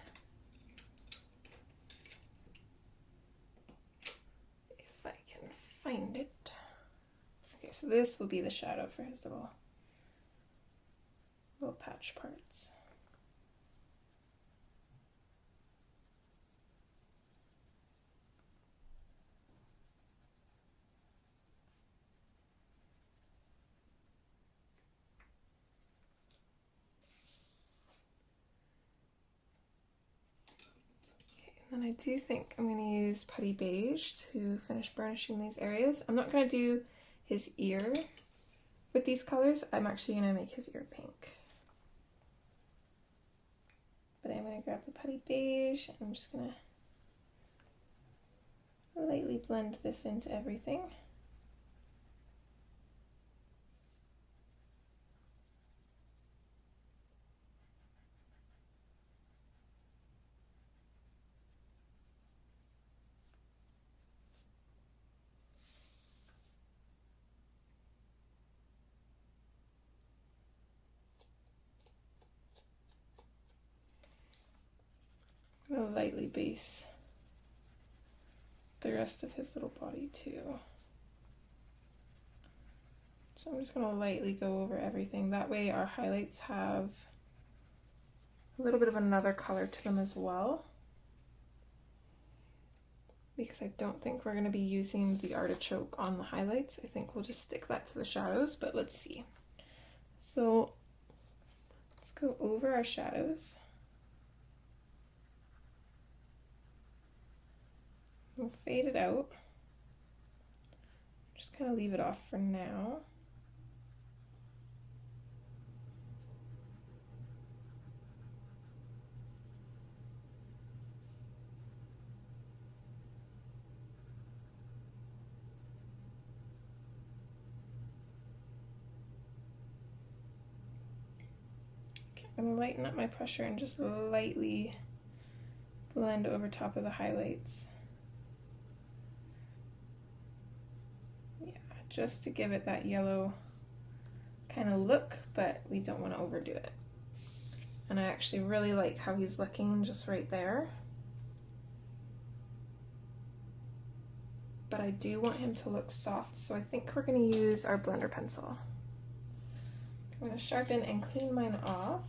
If I can find it. Okay, so this will be the shadow for his little patch parts. And I do think I'm going to use putty beige to finish burnishing these areas. I'm not going to do his ear with these colors. I'm actually going to make his ear pink. But I'm going to grab the putty beige and I'm just going to lightly blend this into everything. I'm going to lightly base the rest of his little body too. So I'm just going to lightly go over everything. That way our highlights have a little bit of another color to them as well. Because I don't think we're going to be using the artichoke on the highlights. I think we'll just stick that to the shadows, but let's see. So let's go over our shadows. We'll fade it out. Just kind of leave it off for now. Okay, I'm gonna lighten up my pressure and just lightly blend over top of the highlights. Just to give it that yellow kind of look, but we don't want to overdo it. And I actually really like how he's looking just right there. but I do want him to look soft, so I think we're going to use our blender pencil. I'm going to sharpen and clean mine off.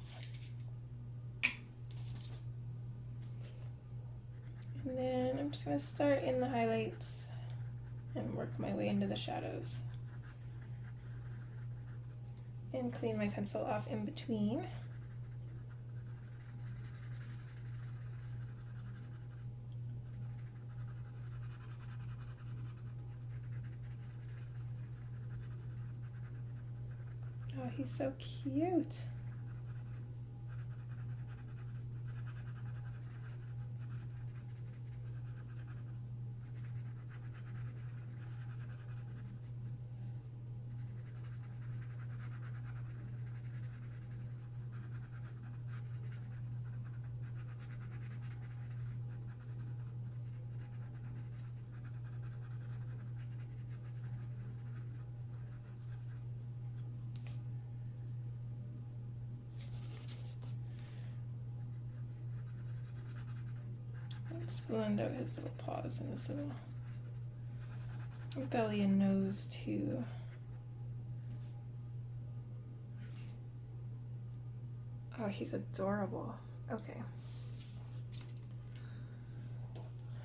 And then I'm just going to start in the highlights and work my way into the shadows. And clean my pencil off in between. Oh, he's so cute. Let's blend out his little paws and his little belly and nose too. Oh, he's adorable. Okay.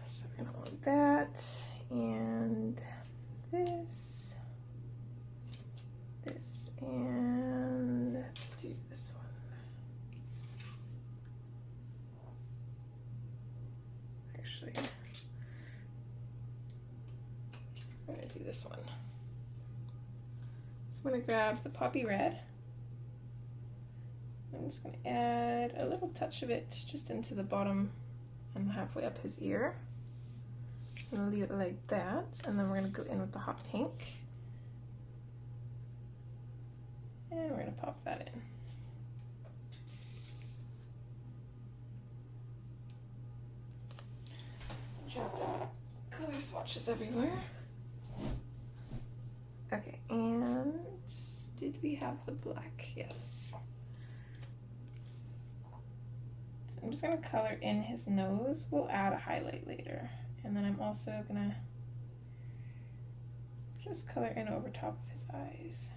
So we're gonna want that and this, and let's do this one. Actually, I'm gonna do this one. So I'm gonna grab the poppy red. I'm just gonna add a little touch of it just into the bottom and halfway up his ear. I'm gonna leave it like that, and then we're gonna go in with the hot pink. And we're gonna pop that in. Drop color swatches everywhere. Okay, and did we have the black? Yes. So I'm just gonna color in his nose. We'll add a highlight later. And then I'm also gonna just color in over top of his eyes.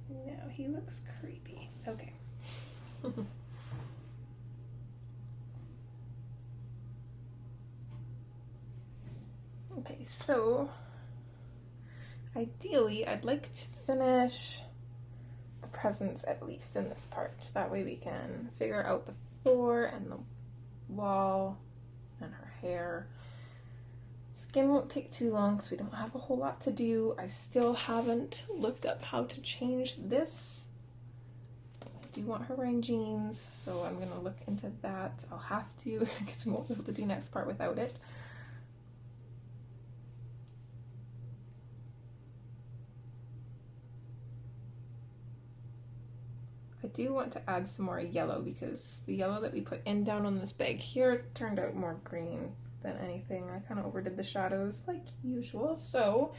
Now he looks creepy. Okay. Okay, so ideally I'd like to finish the presents at least in this part. That way we can figure out the floor and the wall and her hair. Skin won't take too long because we don't have a whole lot to do. I still haven't looked up how to change this. I do want her wearing jeans, so I'm gonna look into that. I'll have to because we won't be able to do next part without it. I do want to add some more yellow because the yellow that we put in down on this bag here turned out more green than anything. I kind of overdid the shadows like usual, so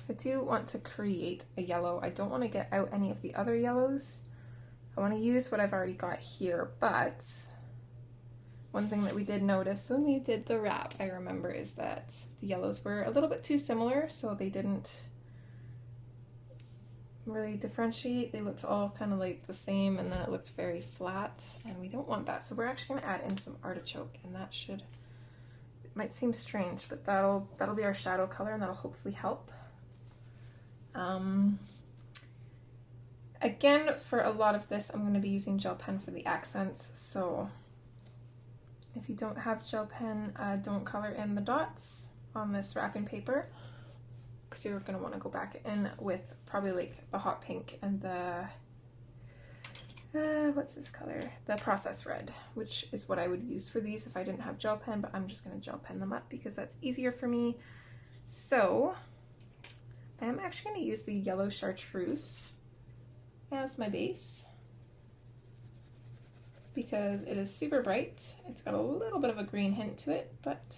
I do want to create a yellow. I don't want to get out any of the other yellows. I want to use what I've already got here, but one thing that we did notice when we did the wrap, I remember, is that the yellows were a little bit too similar, so they didn't really differentiate. They looked all kind of like the same, and then it looked very flat, and we don't want that. So we're actually going to add in some artichoke, and that should, it might seem strange, but that'll be our shadow color, and that'll hopefully help. Again, for a lot of this, I'm going to be using gel pen for the accents, so if you don't have gel pen, don't color in the dots on this wrapping paper, because you're going to want to go back in with probably like the hot pink and the, what's this color? The process red, which is what I would use for these if I didn't have gel pen, but I'm just going to gel pen them up because that's easier for me. So I am actually going to use the yellow chartreuse as my base because it is super bright. It's got a little bit of a green hint to it, but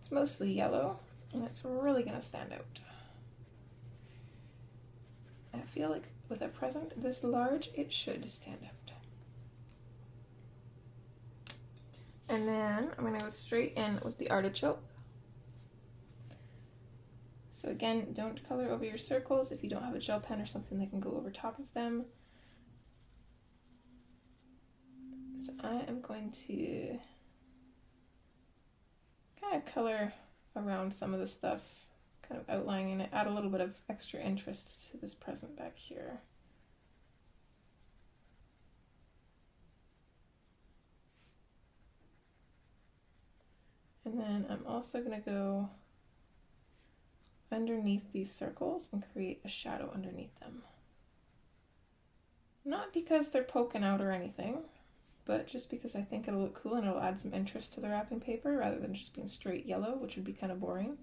It's mostly yellow, and it's really gonna stand out. I feel like with a present this large, it should stand out. And then I'm gonna go straight in with the artichoke. So again, don't color over your circles. If you don't have a gel pen or something that can go over top of them. So I am going to kind of color around some of the stuff, kind of outlining it, add a little bit of extra interest to this present back here. And then I'm also going to go underneath these circles and create a shadow underneath them. Not because they're poking out or anything, but just because I think it'll look cool and it'll add some interest to the wrapping paper rather than just being straight yellow, which would be kind of boring.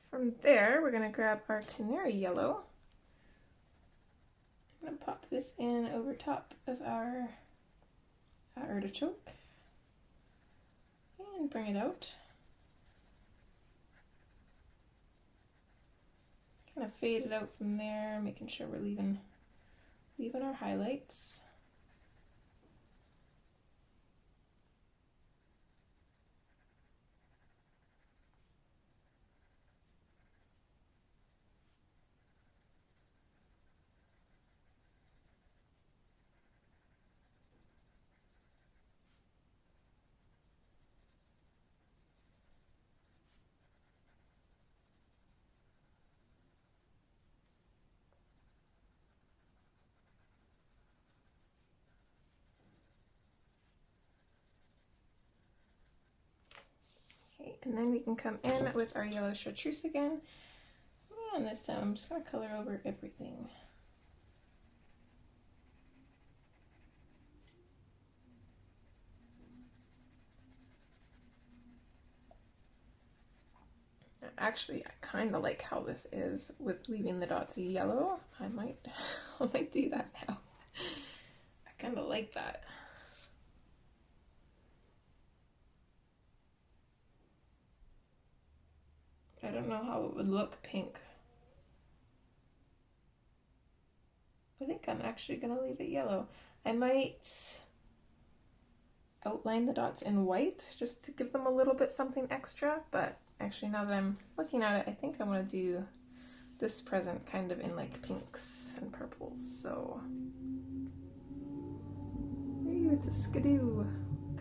From there, we're going to grab our canary yellow. I'm going to pop this in over top of our artichoke and bring it out. Kind of fade it out from there, making sure we're leaving our highlights. Okay, and then we can come in with our yellow chartreuse again. And this time I'm just going to color over everything. Actually, I kind of like how this is with leaving the dots yellow. I might do that now. I kind of like that. I don't know how it would look pink. I think I'm actually gonna leave it yellow. I might outline the dots in white just to give them a little bit something extra, but actually now that I'm looking at it, I think I want to do this present kind of in like pinks and purples. So ooh, it's a skidoo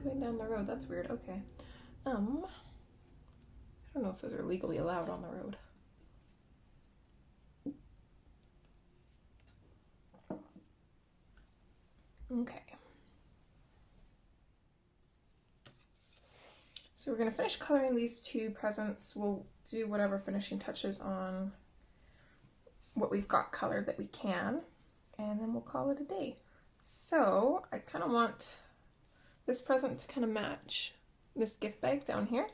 going down the road. That's weird. Okay. I don't know if those are legally allowed on the road. Okay. So we're going to finish coloring these two presents. We'll do whatever finishing touches on what we've got colored that we can, and then we'll call it a day. So I kind of want this present to kind of match this gift bag down here.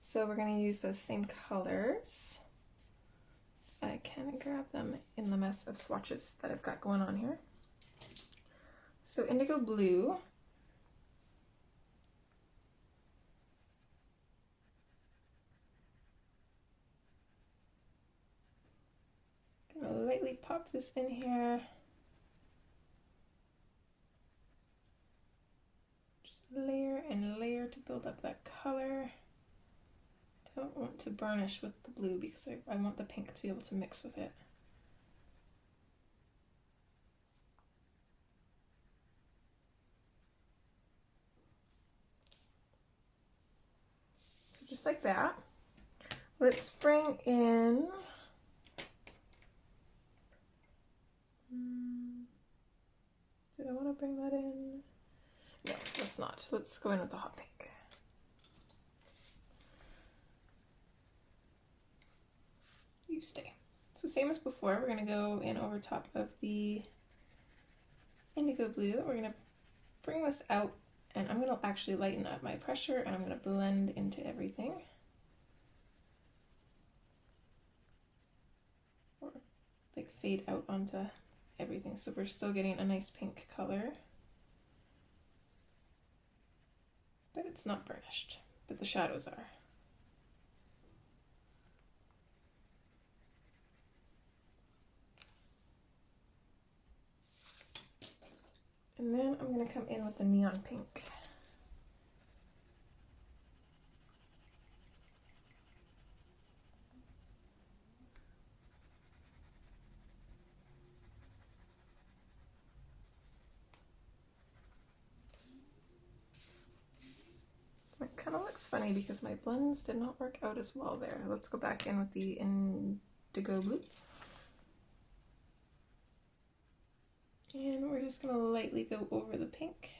So we're going to use those same colors. I can grab them in the mess of swatches that I've got going on here. So indigo blue. Gonna lightly pop this in here. Just layer and layer to build up that color. Don't want to burnish with the blue because I want the pink to be able to mix with it. So just like that. Let's bring in do I want to bring that in? No, let's not. Let's go in with the hot pink. You stay. So same as before, we're going to go in over top of the indigo blue. We're going to bring this out, and I'm going to actually lighten up my pressure, and I'm going to blend into everything. fade out onto everything. So we're still getting a nice pink color, but it's not burnished, but the shadows are. And then I'm going to come in with the neon pink. It kind of looks funny because my blends did not work out as well there. Let's go back in with the indigo blue. And we're just going to lightly go over the pink.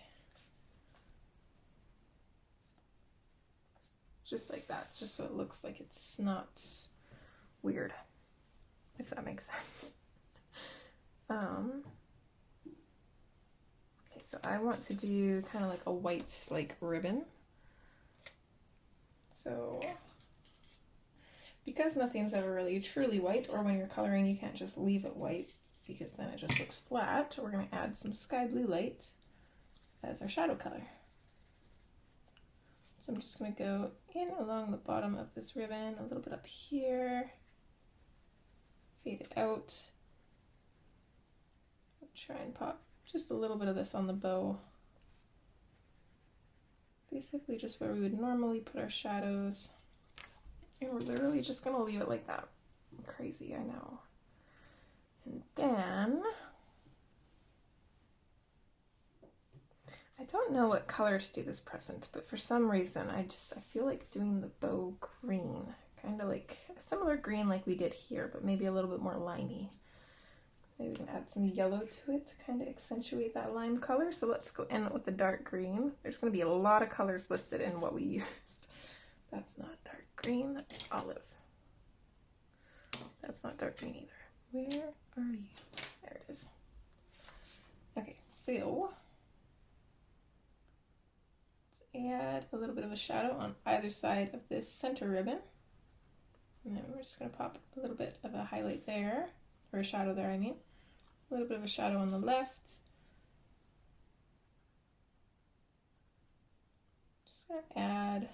Just like that, just so it looks like it's not weird, if that makes sense. Okay, so I want to do kind of like a white like ribbon. So because nothing's ever really truly white, or when you're coloring you can't just leave it white because then it just looks flat, we're going to add some sky blue light as our shadow color. So I'm just going to go in along the bottom of this ribbon, a little bit up here, fade it out, try and pop just a little bit of this on the bow. Basically just where we would normally put our shadows. And we're literally just going to leave it like that. Crazy, I know. And then, I don't know what color to do this present, but for some reason I feel like doing the bow green. Kind of like a similar green like we did here, but maybe a little bit more limey. Maybe we can add some yellow to it to kind of accentuate that lime color. So let's go in with the dark green. There's going to be a lot of colors listed in what we used. That's not dark green, that's olive. That's not dark green either. Where are you? There it is. Okay, so let's add a little bit of a shadow on either side of this center ribbon. And then we're just going to pop a little bit of a highlight there, or a shadow there, I mean. A little bit of a shadow on the left. Just going to add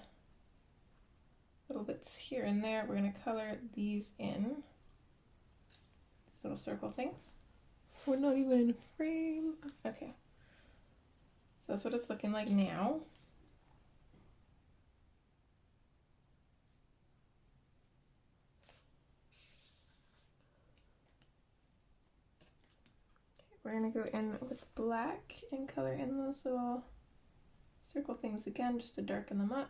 little bits here and there. We're going to color these in. These little circle things. We're not even in a frame. Okay. So that's what it's looking like now. We're going to go in with black and color in those little circle things again, just to darken them up.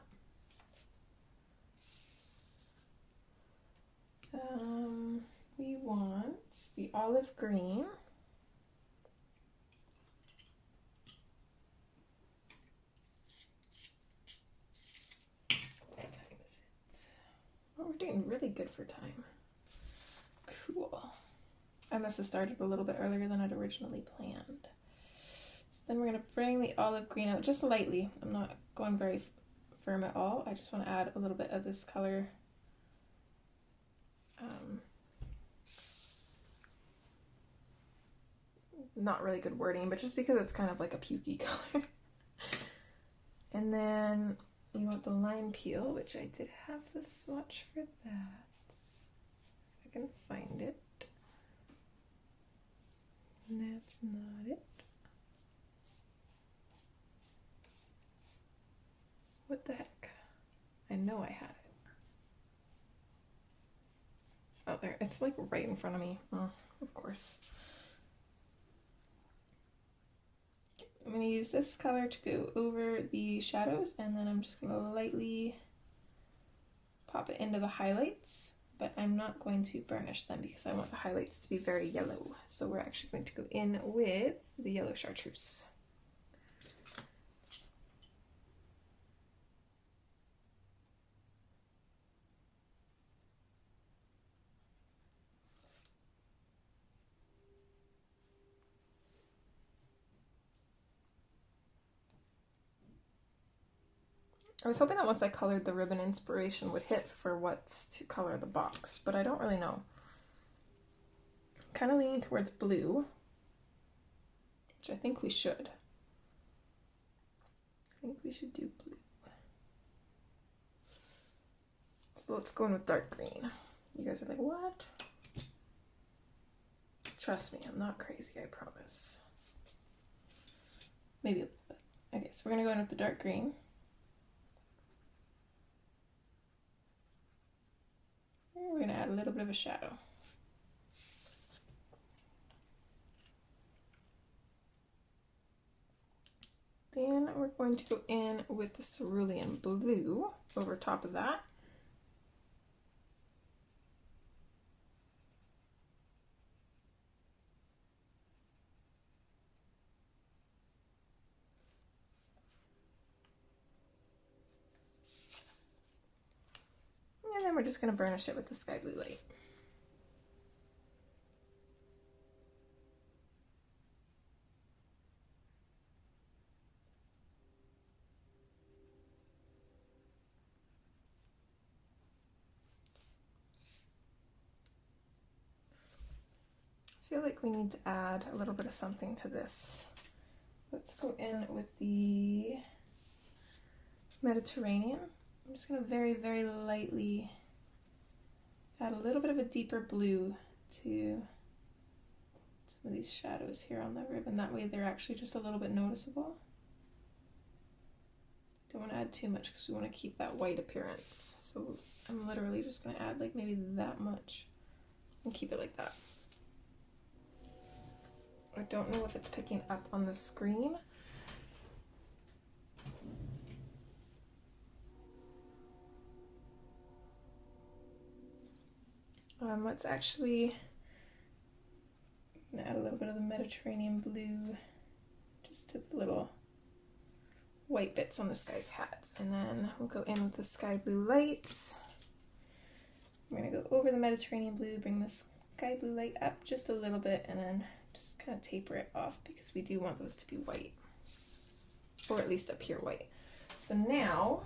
We want the olive green. What time is it? Oh, we're doing really good for time. Cool. I must have started a little bit earlier than I'd originally planned. So then we're going to bring the olive green out just lightly. I'm not going very firm at all. I just want to add a little bit of this color. Not really good wording, but just because it's kind of like a pukey color. And then you want the lime peel, which I did have the swatch for that. If I can find it. That's not it. What the heck? I know I had it. Oh, there. It's like right in front of me. Oh, of course. I'm going to use this color to go over the shadows, and then I'm just going to lightly pop it into the highlights, but I'm not going to burnish them because I want the highlights to be very yellow. So we're actually going to go in with the yellow chartreuse. I was hoping that once I colored the ribbon, inspiration would hit for what's to color the box, but I don't really know. kind of leaning towards blue, which I think we should. I think we should do blue. So let's go in with dark green. You guys are like, what? Trust me, I'm not crazy, I promise. Maybe a little bit. Okay, so we're gonna go in with the dark green. And we're gonna add a little bit of a shadow. Then we're going to go in with the cerulean blue over top of that. And then we're just going to burnish it with the sky blue light. I feel like we need to add a little bit of something to this. Let's go in with the Mediterranean. I'm just going to very, very lightly add a little bit of a deeper blue to some of these shadows here on the ribbon. That way they're actually just a little bit noticeable. Don't want to add too much because we want to keep that white appearance. So I'm literally just going to add like maybe that much and keep it like that. I don't know if it's picking up on the screen. Let's actually add a little bit of the Mediterranean blue just to the little white bits on this guy's hat. And then we'll go in with the sky blue lights. I'm going to go over the Mediterranean blue, bring the sky blue light up just a little bit, and then just kind of taper it off because we do want those to be white, or at least appear white. So now,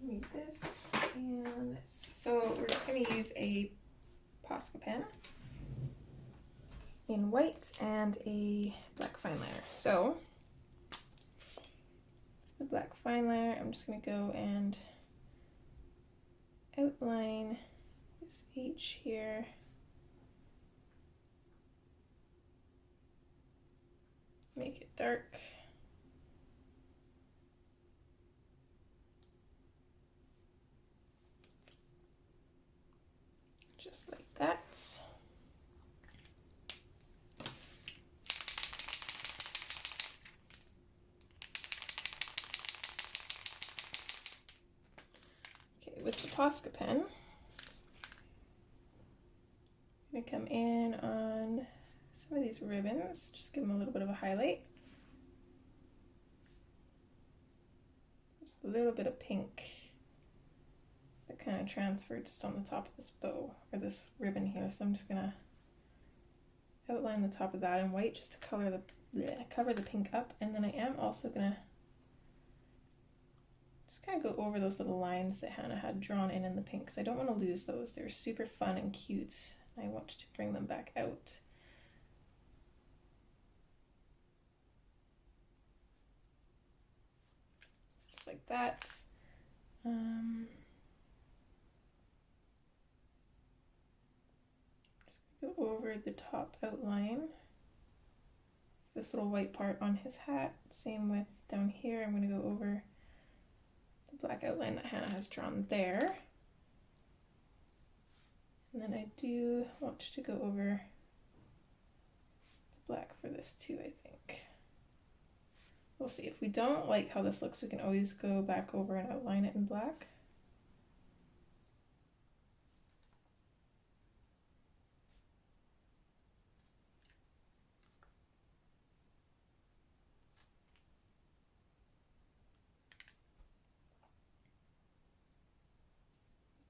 we need this and this. So we're just going to use a Posca pen in white and a black fine liner. So the black fine liner, I'm just going to go and outline this H here. Make it dark. Just like that. Okay, with the Posca pen, I'm going to come in on some of these ribbons, just give them a little bit of a highlight. Just a little bit of pink that kind of transferred just on the top of this bow, or this ribbon here. So I'm just going to outline the top of that in white just to cover the pink up. And then I am also going to just kind of go over those little lines that Hannah had drawn in the pink, because I don't want to lose those. They're super fun and cute. I want to bring them back out. So just like that. Just go over the top outline. This little white part on his hat. Same with down here. I'm going to go over the black outline that Hannah has drawn there. And then I do want to go over the black for this too, I think. We'll see. If we don't like how this looks, we can always go back over and outline it in black.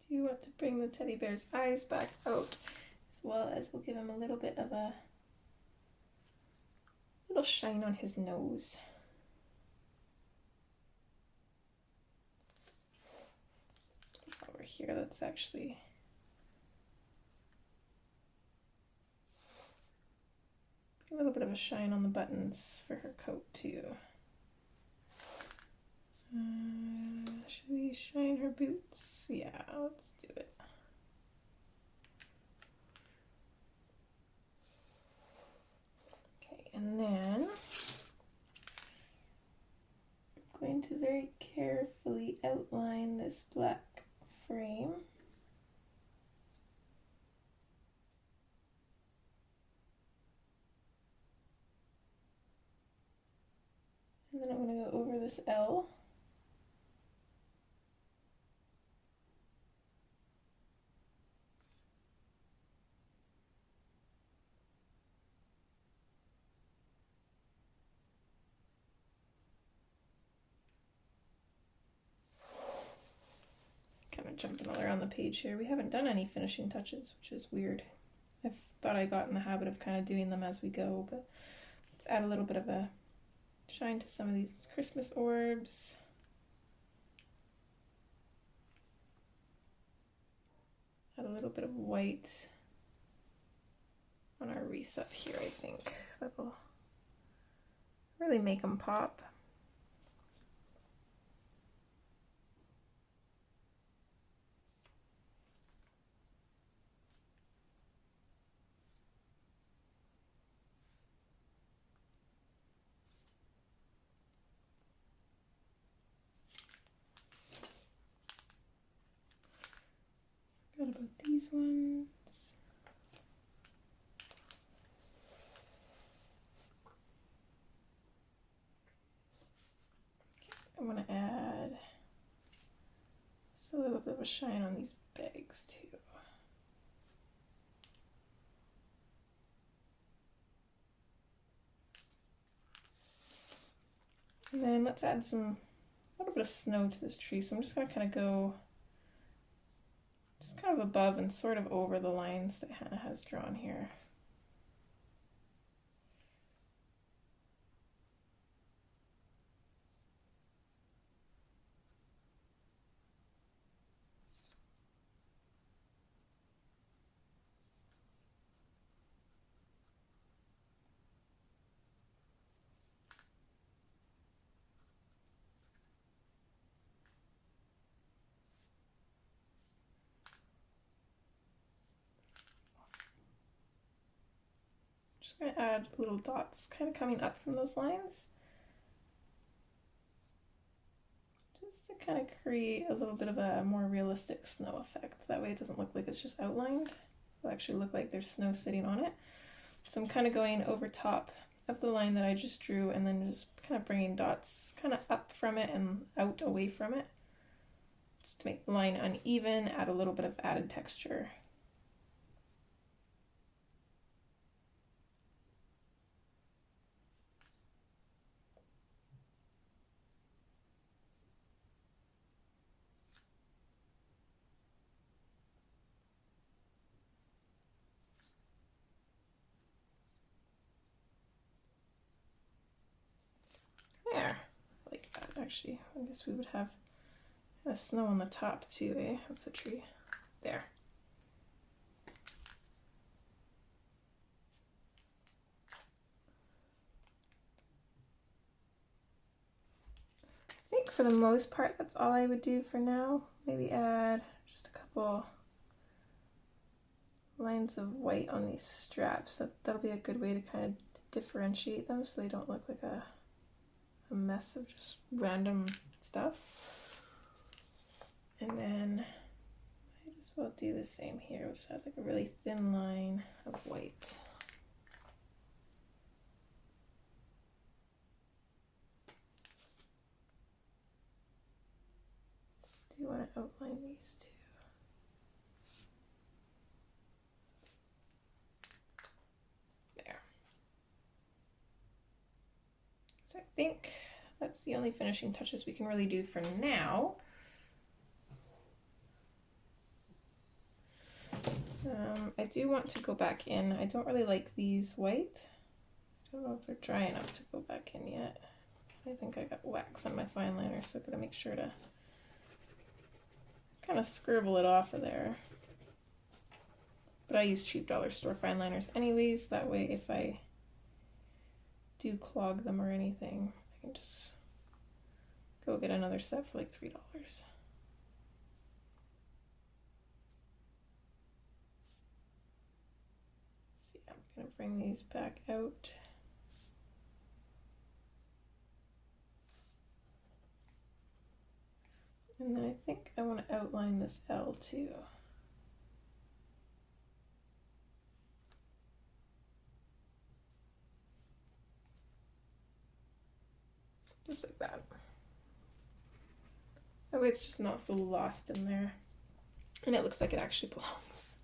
You want to bring the teddy bear's eyes back out, as well as we'll give him a little bit of a little shine on his nose. Over here, let's actually A little bit of a shine on the buttons for her coat too. Should we shine her boots? Yeah, let's do it. Okay, and then I'm going to very carefully outline this black frame. And then I'm going to go over this L. Kind of jumping all around the page here. We haven't done any finishing touches, which is weird. I thought I got in the habit of kind of doing them as we go, but let's add a little bit of a shine to some of these Christmas orbs. Add a little bit of white on our wreaths up here, I think. That will really make them pop. Forgot about these ones. I want to add just a little bit of a shine on these bags too. And then let's add a little bit of snow to this tree. So I'm just going to kind of go just kind of above and sort of over the lines that Hannah has drawn here. Just going to add little dots kind of coming up from those lines. Just to kind of create a little bit of a more realistic snow effect. That way it doesn't look like it's just outlined. It'll actually look like there's snow sitting on it. So I'm kind of going over top of the line that I just drew and then just kind of bringing dots kind of up from it and out away from it. Just to make the line uneven, add a little bit of added texture. There, like that actually. I guess we would have snow on the top too, of the tree. There. I think for the most part that's all I would do for now. Maybe add just a couple lines of white on these straps. That'll be a good way to kind of differentiate them so they don't look like a mess of just random stuff. And then might as well do the same here. We'll just add like a really thin line of white. Do you want to outline these two? There. So I think that's the only finishing touches we can really do for now. I do want to go back in. I don't really like these white. I don't know if they're dry enough to go back in yet. I think I got wax on my fine liner, so I'm gonna make sure to kind of scribble it off of there. But I use cheap dollar store fine liners anyways, that way if I do clog them or anything, I can just go get another set for like $3. See, I'm gonna bring these back out. And then I think I want to outline this L too. Just like that. That way it's just not so lost in there. And it looks like it actually belongs.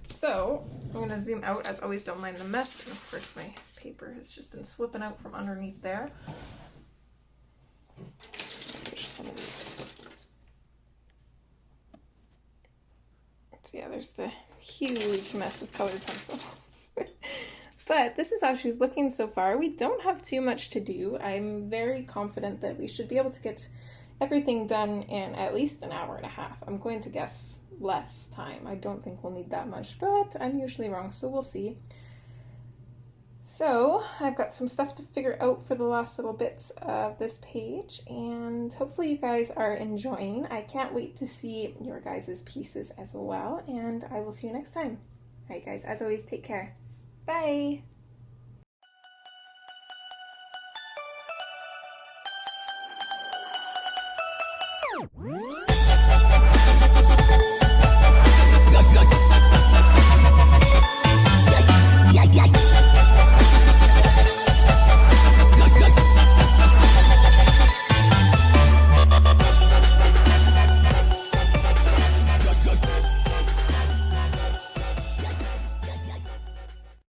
So I'm going to zoom out. As always, don't mind the mess. And of course my paper has just been slipping out from underneath there. There's some of these. So yeah, there's the huge mess of colored pencils. But this is how she's looking so far. We don't have too much to do. I'm very confident that we should be able to get everything done in at least an hour and a half. I'm going to guess less time. I don't think we'll need that much, but I'm usually wrong, so we'll see. So I've got some stuff to figure out for the last little bits of this page, and hopefully you guys are enjoying. I can't wait to see your guys' pieces as well, and I will see you next time. All right, guys, as always, take care. Bye!